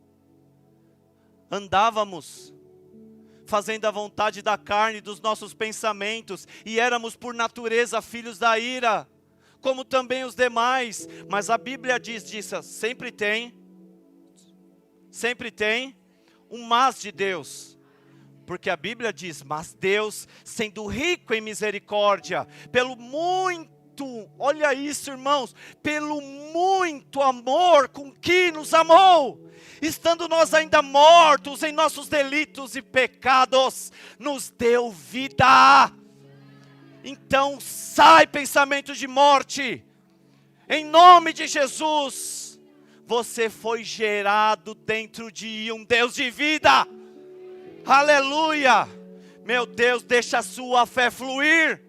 Andávamos fazendo a vontade da carne, dos nossos pensamentos, e éramos por natureza filhos da ira, como também os demais. Mas a Bíblia diz disso, sempre tem um mas de Deus. Porque a Bíblia diz, mas Deus, sendo rico em misericórdia, pelo muito, olha isso, irmãos, pelo muito amor com que nos amou, estando nós ainda mortos em nossos delitos e pecados, nos deu vida. Então sai pensamento de morte, em nome de Jesus. Você foi gerado dentro de um Deus de vida. Aleluia. Meu Deus, deixa a sua fé fluir.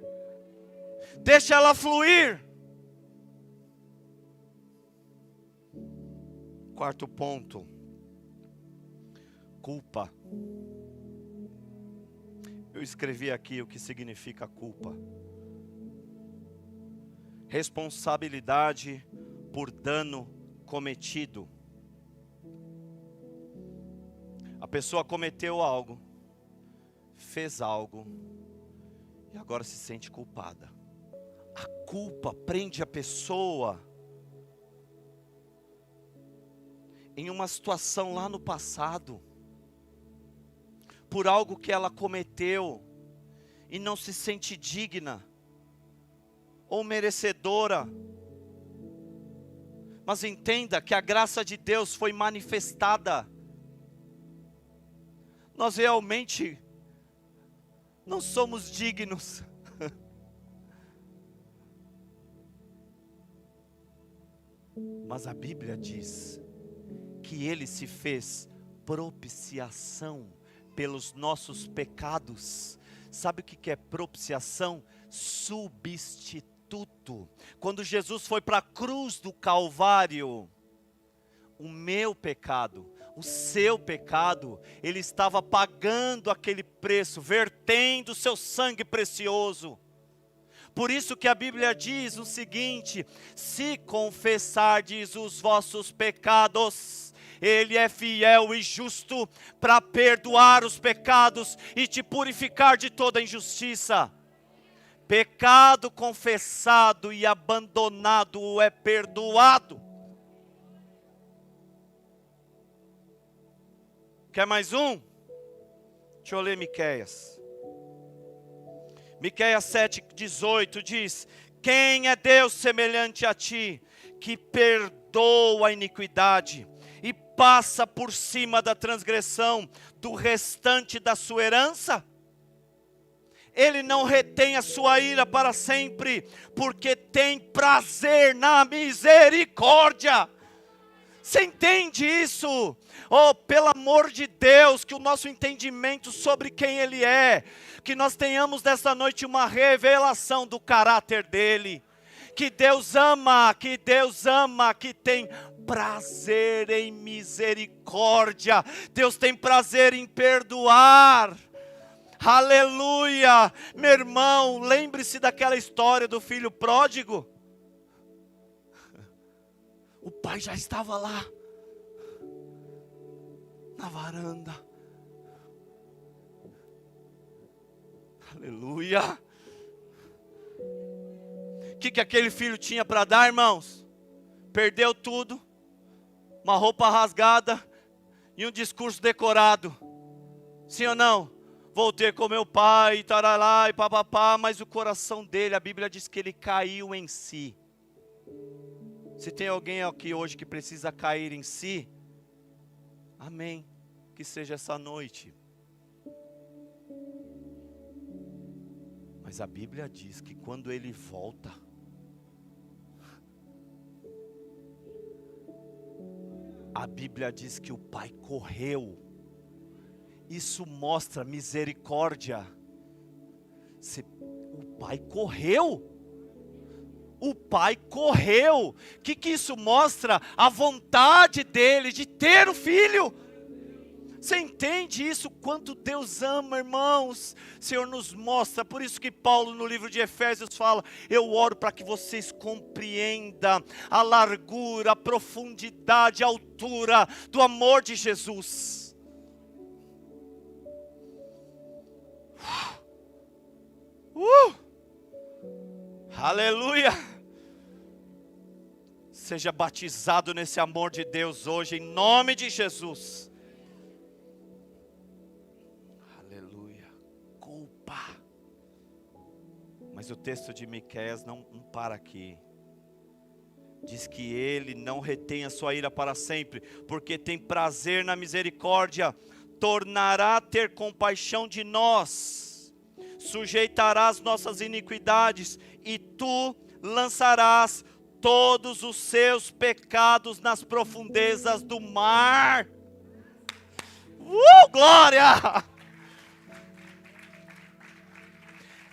Deixa ela fluir. Quarto ponto. Culpa. Eu escrevi aqui o que significa culpa. Responsabilidade por dano cometido. A pessoa cometeu algo, fez algo, e agora se sente culpada. A culpa prende a pessoa em uma situação lá no passado, por algo que ela cometeu, e não se sente digna. ou merecedora. Mas entenda que a graça de Deus foi manifestada. Nós realmente não somos dignos. Mas a Bíblia diz que Ele se fez propiciação pelos nossos pecados. Sabe o que é propiciação? Substituto. Quando Jesus foi para a cruz do Calvário, o meu pecado, o seu pecado, Ele estava pagando aquele preço, vertendo o seu sangue precioso. Por isso que a Bíblia diz o seguinte: se confessardes os vossos pecados, Ele é fiel e justo para perdoar os pecados e te purificar de toda injustiça. Pecado confessado e abandonado é perdoado. Quer mais um? Deixa eu ler Miqueias. Miqueias 7,18 diz: quem é Deus semelhante a ti, que perdoa a iniquidade e passa por cima da transgressão do restante da sua herança? Ele não retém a sua ira para sempre, porque tem prazer na misericórdia. Você entende isso? Oh, pelo amor de Deus, que o nosso entendimento sobre quem Ele é, que nós tenhamos nesta noite uma revelação do caráter dEle. Que Deus ama, que tem prazer em misericórdia. Deus tem prazer em perdoar. Aleluia! Meu irmão, lembre-se daquela história do filho pródigo. O pai já estava lá, na varanda. Aleluia! O que aquele filho tinha para dar, irmãos? Perdeu tudo, uma roupa rasgada e um discurso decorado. Sim ou não? Voltei com meu pai, tarará e papapá, mas o coração dele, a Bíblia diz que ele caiu em si. Se tem alguém aqui hoje que precisa cair em si, amém, que seja essa noite. Mas a Bíblia diz que quando ele volta, a Bíblia diz que o pai correu. Isso mostra misericórdia. O pai correu. O pai correu. O que isso mostra? A vontade dele de ter o filho. Você entende isso? Quanto Deus ama, irmãos. O Senhor nos mostra. Por isso que Paulo no livro de Efésios fala: eu oro para que vocês compreendam a largura, a profundidade, a altura do amor de Jesus. Aleluia! Seja batizado nesse amor de Deus hoje, em nome de Jesus. Aleluia! Culpa. Mas o texto de Miqueias não para aqui. Diz que ele não retém a sua ira para sempre, porque tem prazer na misericórdia, tornará a ter compaixão de nós, sujeitará as nossas iniquidades, e tu lançarás todos os seus pecados nas profundezas do mar. Glória!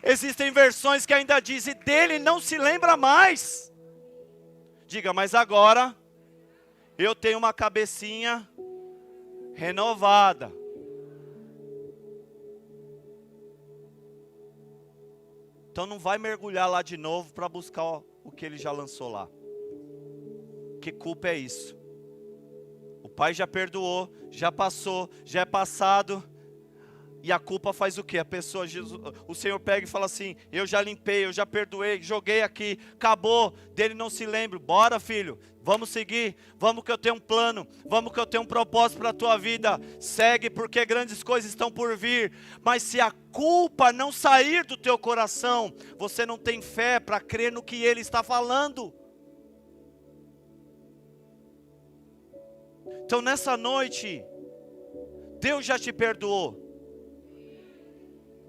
Existem versões que ainda dizem: dele não se lembra mais. Diga, mas agora eu tenho uma cabecinha renovada. Então não vai mergulhar lá de novo para buscar o que ele já lançou lá. Que culpa é isso? O pai já perdoou, já passou, já é passado. E a culpa faz o quê? A pessoa, o Senhor pega e fala assim: eu já limpei, eu já perdoei, joguei aqui, acabou, dele não se lembra. Bora, filho, vamos seguir, vamos que eu tenho um plano, vamos que eu tenho um propósito para a tua vida. Segue, porque grandes coisas estão por vir. Mas se a culpa não sair do teu coração, você não tem fé para crer no que Ele está falando. Então nessa noite, Deus já te perdoou.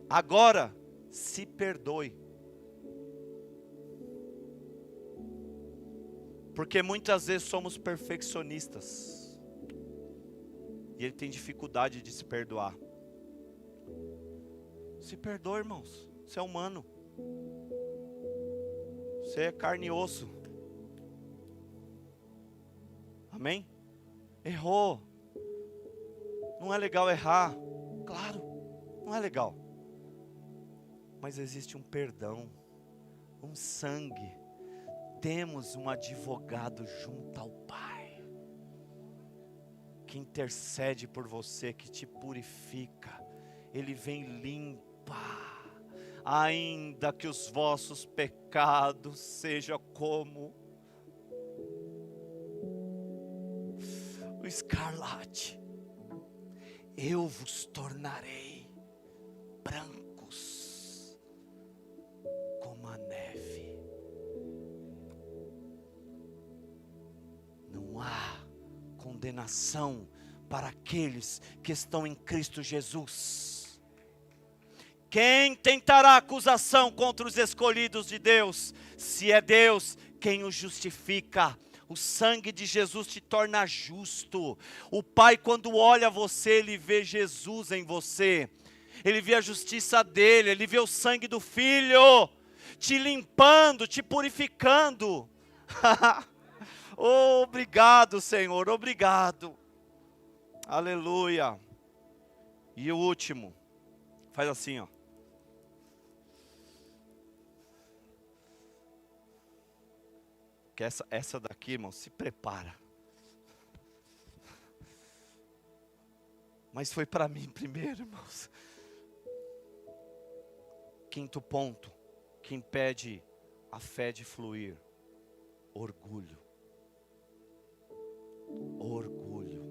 Agora, se perdoe. Porque muitas vezes somos perfeccionistas. E ele tem dificuldade de se perdoar. Se perdoe, irmãos. Você é humano. Você é carne e osso. Amém? Errou. Não é legal errar. Claro, não é legal. Mas existe um perdão, um sangue. Temos um advogado junto ao Pai, que intercede por você, que te purifica. Ele vem limpar, ainda que os vossos pecados sejam como o escarlate, eu vos tornarei brancos como a neve. Não há condenação para aqueles que estão em Cristo Jesus. Quem tentará acusação contra os escolhidos de Deus? Se é Deus quem os justifica. O sangue de Jesus te torna justo. O Pai, quando olha você, Ele vê Jesus em você. Ele vê a justiça dEle, Ele vê o sangue do Filho, te limpando, te purificando. Oh, obrigado, Senhor, obrigado. Aleluia. E o último, faz assim, ó. Que essa daqui, irmão, se prepara. Mas foi para mim primeiro, irmãos. Quinto ponto, que impede a fé de fluir: orgulho. Orgulho.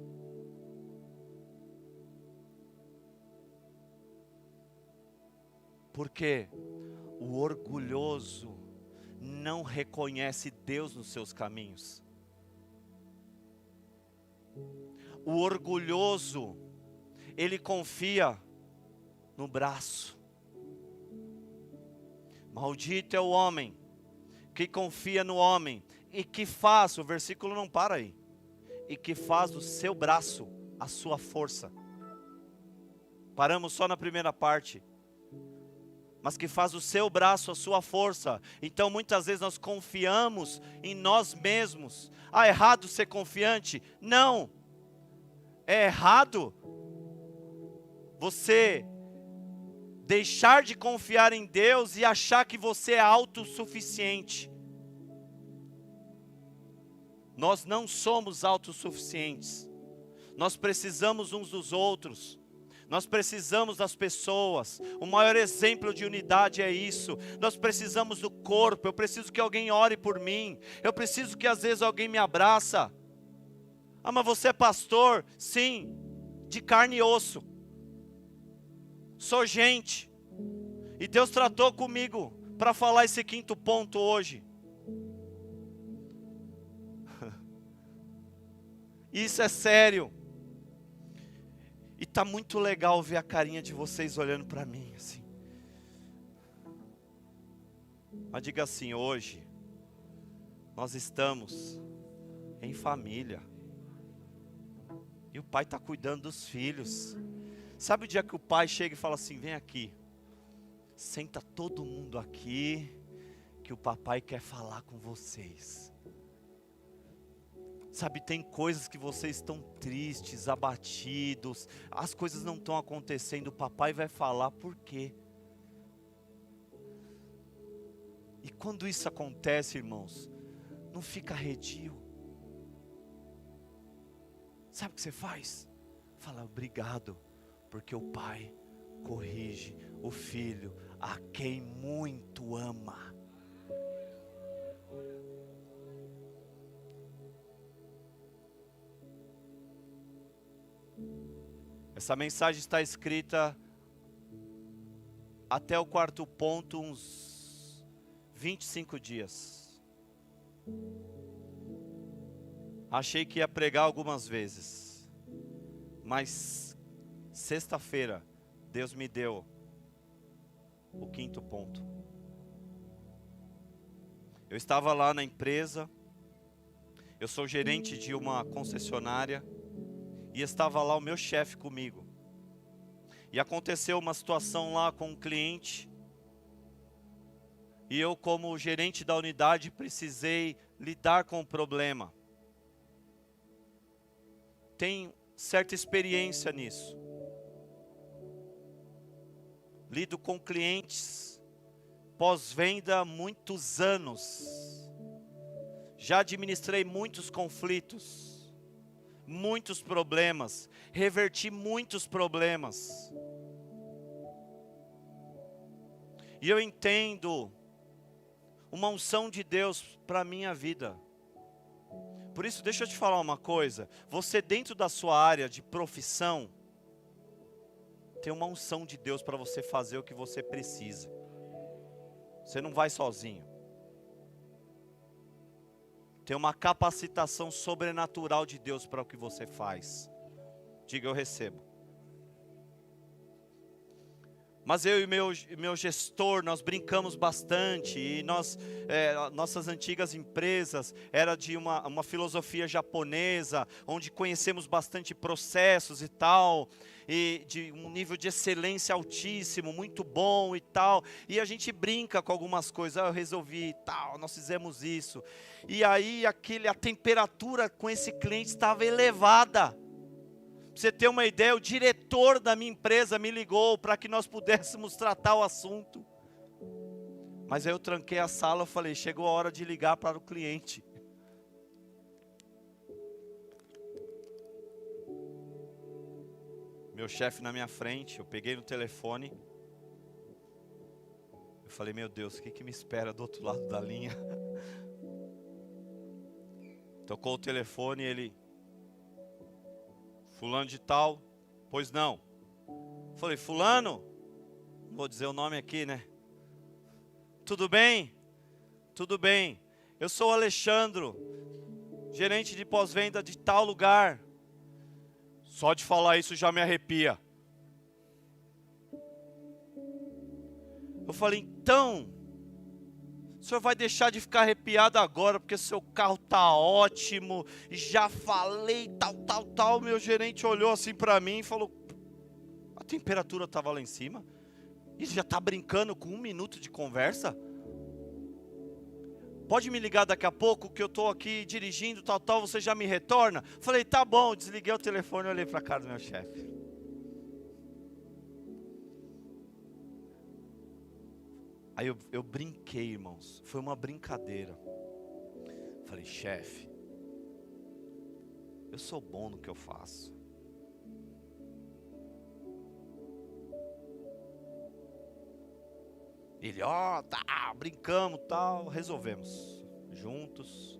Porque o orgulhoso não reconhece Deus nos seus caminhos. O orgulhoso, ele confia no braço. Maldito é o homem que confia no homem e que faz, o versículo não para aí, e que faz do seu braço a sua força. Paramos só na primeira parte. Mas que faz o seu braço a sua força. Então muitas vezes nós confiamos em nós mesmos. É errado ser confiante? Não. É errado você deixar de confiar em Deus e achar que você é autossuficiente. Nós não somos autossuficientes. Nós precisamos uns dos outros. Nós precisamos das pessoas. O maior exemplo de unidade é isso. Nós precisamos do corpo. Eu preciso que alguém ore por mim. Eu preciso que às vezes alguém me abraça. Ah, mas você é pastor? Sim, de carne e osso. Sou gente. E Deus tratou comigo para falar esse quinto ponto hoje. Isso é sério. E tá muito legal ver a carinha de vocês olhando para mim assim. Mas diga assim: hoje nós estamos em família. E o pai está cuidando dos filhos. Sabe o dia que o pai chega e fala assim: vem aqui, senta todo mundo aqui, que o papai quer falar com vocês. Sabe, tem coisas que vocês estão tristes, abatidos, as coisas não estão acontecendo, o papai vai falar por quê. E quando isso acontece, irmãos, não fica arredio. Sabe o que você faz? Fala: obrigado, porque o pai corrige o filho a quem muito ama. Essa mensagem está escrita até o quarto ponto, uns 25 dias. Achei que ia pregar algumas vezes, mas sexta-feira Deus me deu o quinto ponto. Eu estava lá na empresa, eu sou gerente de uma concessionária, e estava lá o meu chefe comigo. E aconteceu uma situação lá com um cliente, e eu, como gerente da unidade, precisei lidar com o problema. Tenho certa experiência nisso. Lido com clientes pós-venda há muitos anos. Já administrei muitos conflitos, muitos problemas, reverti muitos problemas. E eu entendo uma unção de Deus para a minha vida. Por isso, deixa eu te falar uma coisa. Você, dentro da sua área de profissão, tem uma unção de Deus para você fazer o que você precisa. Você não vai sozinho. Tem uma capacitação sobrenatural de Deus para o que você faz. Diga, eu recebo. Mas eu e meu gestor, nós brincamos bastante, e nossas antigas empresas era de uma filosofia japonesa, onde conhecemos bastante processos e tal, e de um nível de excelência altíssimo, muito bom e tal, e a gente brinca com algumas coisas, eu resolvi e tal, nós fizemos isso, e aí a temperatura com esse cliente estava elevada. Pra você ter uma ideia, o diretor da minha empresa me ligou para que nós pudéssemos tratar o assunto. Mas aí eu tranquei a sala, eu falei, chegou a hora de ligar para o cliente. Meu chefe na minha frente, eu peguei no telefone. Eu falei, meu Deus, o que me espera do outro lado da linha? Tocou o telefone, ele... Fulano de tal, pois não. Falei, fulano, não vou dizer o nome aqui, né? Tudo bem? Tudo bem. Eu sou o Alexandro, gerente de pós-venda de tal lugar. Só de falar isso já me arrepia. Eu falei, então, o senhor vai deixar de ficar arrepiado agora, porque seu carro está ótimo, e já falei, tal. Meu gerente olhou assim para mim e falou, a temperatura estava lá em cima? E já está brincando com 1 minuto de conversa? Pode me ligar daqui a pouco, que eu estou aqui dirigindo, tal, você já me retorna? Falei, tá bom, desliguei o telefone e olhei para a cara do meu chefe. Aí eu brinquei, irmãos, foi uma brincadeira. Falei, chefe, eu sou bom no que eu faço. Ele, tá, brincamos, tal, resolvemos, juntos.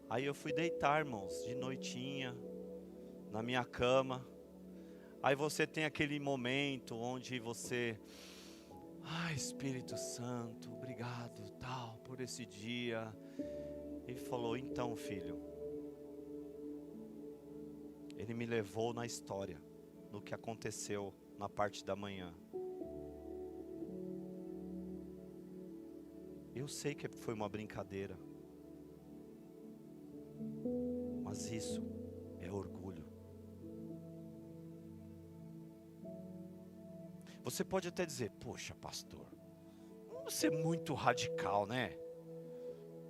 Aí eu fui deitar, irmãos, de noitinha, na minha cama. Aí você tem aquele momento onde você... Ai, Espírito Santo, obrigado, tal, por esse dia. Ele falou, então, filho, ele me levou na história, no que aconteceu na parte da manhã. Eu sei que foi uma brincadeira, mas isso é orgulho. Você pode até dizer, poxa, pastor, você é muito radical, né?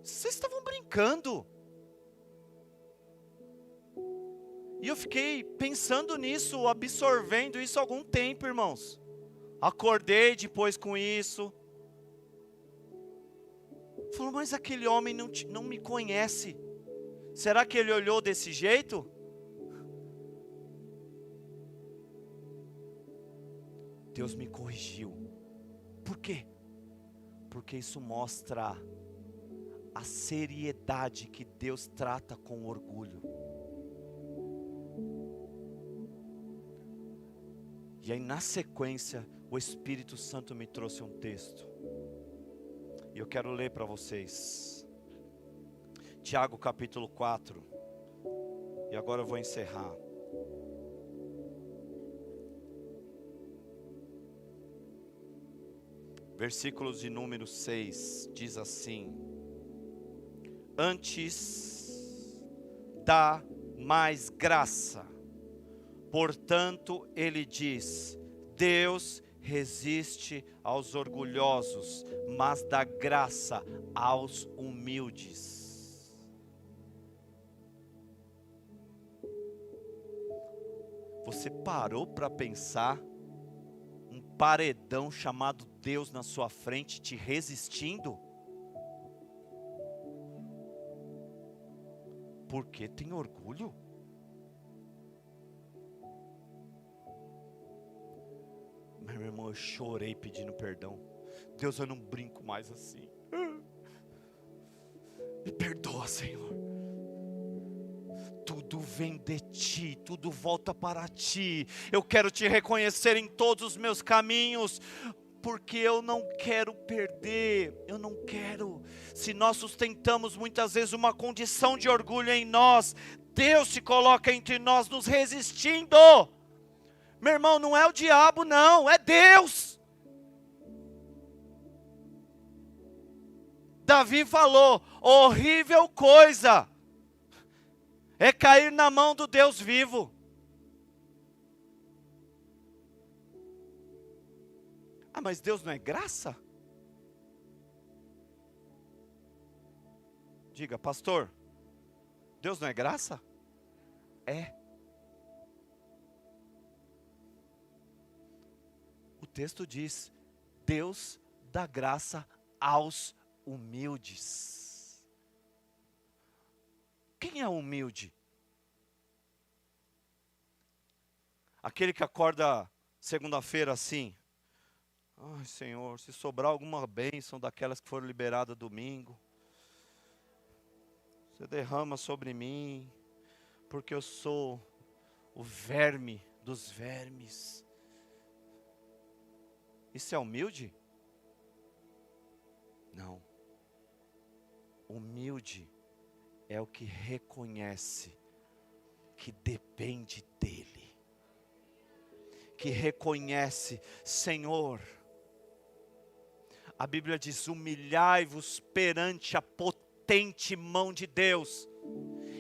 Vocês estavam brincando. E eu fiquei pensando nisso, absorvendo isso há algum tempo, irmãos. Acordei depois com isso. Falou, mas aquele homem não me conhece. Será que ele olhou desse jeito? Deus me corrigiu. Por quê? Porque isso mostra a seriedade que Deus trata com orgulho. E aí na sequência, o Espírito Santo me trouxe um texto. E eu quero ler para vocês. Tiago capítulo 4. E agora eu vou encerrar. Versículos de número 6, diz assim: antes dá mais graça. Portanto, ele diz: Deus resiste aos orgulhosos, mas dá graça aos humildes. Você parou para pensar um paredão chamado Deus na sua frente te resistindo? Porque tem orgulho? Meu irmão, eu chorei pedindo perdão. Deus, eu não brinco mais assim. Me perdoa, Senhor. Tudo vem de Ti, tudo volta para Ti. Eu quero Te reconhecer em todos os meus caminhos, porque eu não quero perder, eu não quero. Se nós sustentamos muitas vezes uma condição de orgulho em nós, Deus se coloca entre nós nos resistindo. Meu irmão, não é o diabo não, é Deus. Davi falou: horrível coisa é cair na mão do Deus vivo. Ah, mas Deus não é graça? Diga, pastor, Deus não é graça? É. O texto diz: Deus dá graça aos humildes. Quem é humilde? Aquele que acorda segunda-feira assim: ai, Senhor, se sobrar alguma bênção daquelas que foram liberadas domingo, Você derrama sobre mim, porque eu sou o verme dos vermes. Isso é humilde? Não. Humilde é o que reconhece que depende dEle. Que reconhece, Senhor, a Bíblia diz: humilhai-vos perante a potente mão de Deus,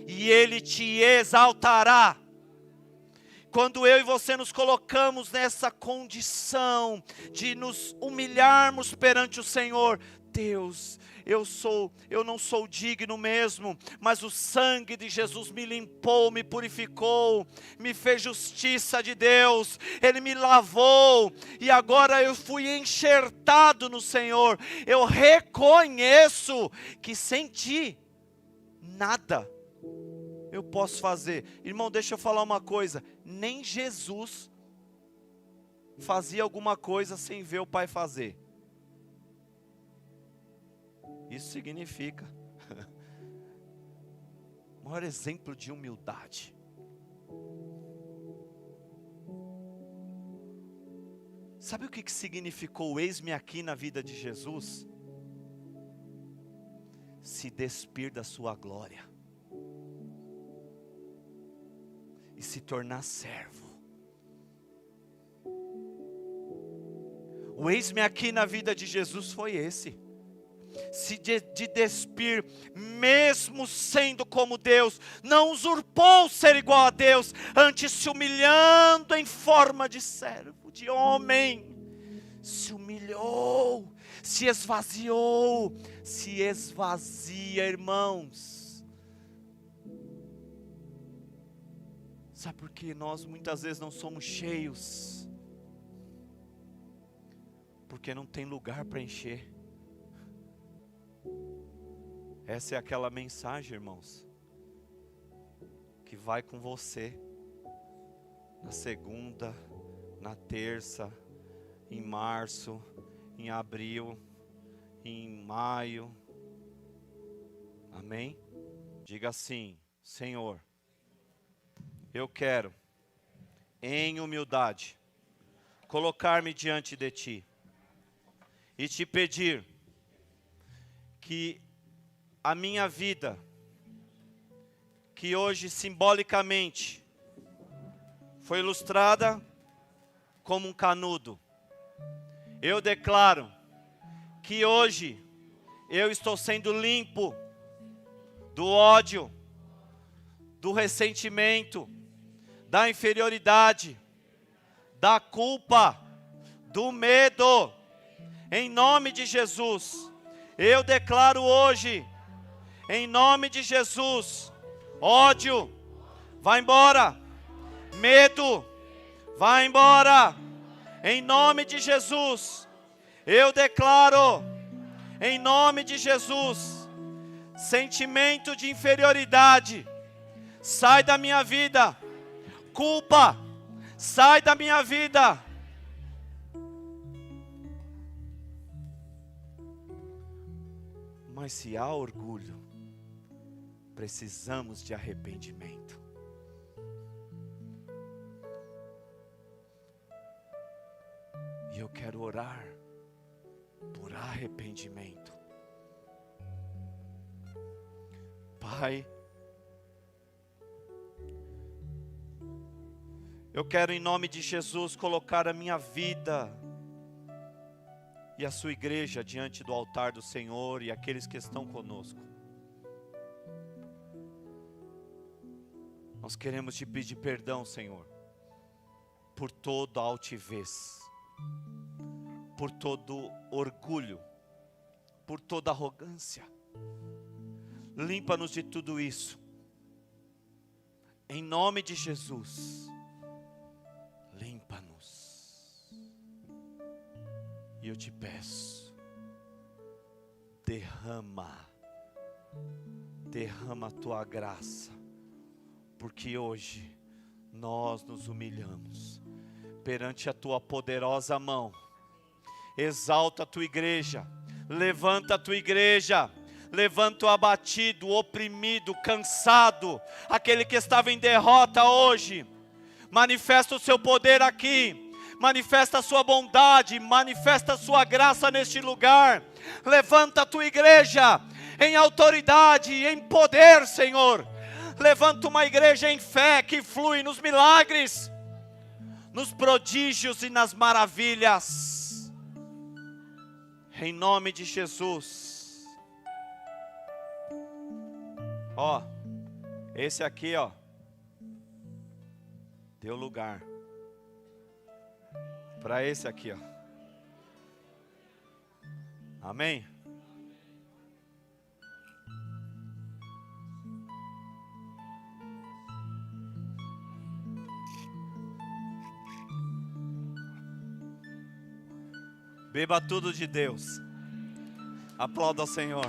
e Ele te exaltará. Quando eu e você nos colocamos nessa condição de nos humilharmos perante o Senhor, Deus, eu não sou digno mesmo, mas o sangue de Jesus me limpou, me purificou, me fez justiça de Deus, Ele me lavou, e agora eu fui enxertado no Senhor. Eu reconheço que sem Ti, nada eu posso fazer. Irmão, deixa eu falar uma coisa, nem Jesus fazia alguma coisa sem ver o Pai fazer. Isso significa o maior exemplo de humildade. Sabe o que significou o eis-me aqui na vida de Jesus? Se despir da sua glória e se tornar servo. O eis-me aqui na vida de Jesus foi esse. Se de despir, mesmo sendo como Deus, não usurpou ser igual a Deus, antes se humilhando em forma de servo, de homem, se humilhou, se esvazia, irmãos. Sabe por que nós muitas vezes não somos cheios? Porque não tem lugar para encher. Essa é aquela mensagem, irmãos, que vai com você na segunda, na terça, em março, em abril, em maio. Amém? Diga assim: Senhor, eu quero, em humildade, colocar-me diante de Ti e Te pedir que a minha vida, que hoje simbolicamente foi ilustrada como um canudo, eu declaro que hoje eu estou sendo limpo do ódio, do ressentimento, da inferioridade, da culpa, do medo. Em nome de Jesus, eu declaro hoje, em nome de Jesus, ódio, vai embora, medo, vai embora, em nome de Jesus. Eu declaro, em nome de Jesus, sentimento de inferioridade, sai da minha vida, culpa, sai da minha vida. Mas se há orgulho, precisamos de arrependimento. E eu quero orar por arrependimento. Pai, eu quero em nome de Jesus colocar a minha vida e a sua igreja diante do altar do Senhor e aqueles que estão conosco. Nós queremos te pedir perdão, Senhor, por toda a altivez, por todo orgulho, por toda arrogância. Limpa-nos de tudo isso, em nome de Jesus. Limpa-nos. E eu te peço, derrama a tua graça, porque hoje nós nos humilhamos perante a tua poderosa mão. Exalta a tua igreja, levanta a tua igreja, levanta o abatido, o oprimido, cansado, aquele que estava em derrota hoje. Manifesta o seu poder aqui, manifesta a sua bondade, manifesta a sua graça neste lugar. Levanta a tua igreja em autoridade, em poder, Senhor. Levanta uma igreja em fé que flui nos milagres, nos prodígios e nas maravilhas. Em nome de Jesus. Ó, esse aqui, ó, deu lugar para esse aqui, ó. Amém? Beba tudo de Deus. Aplauda ao Senhor.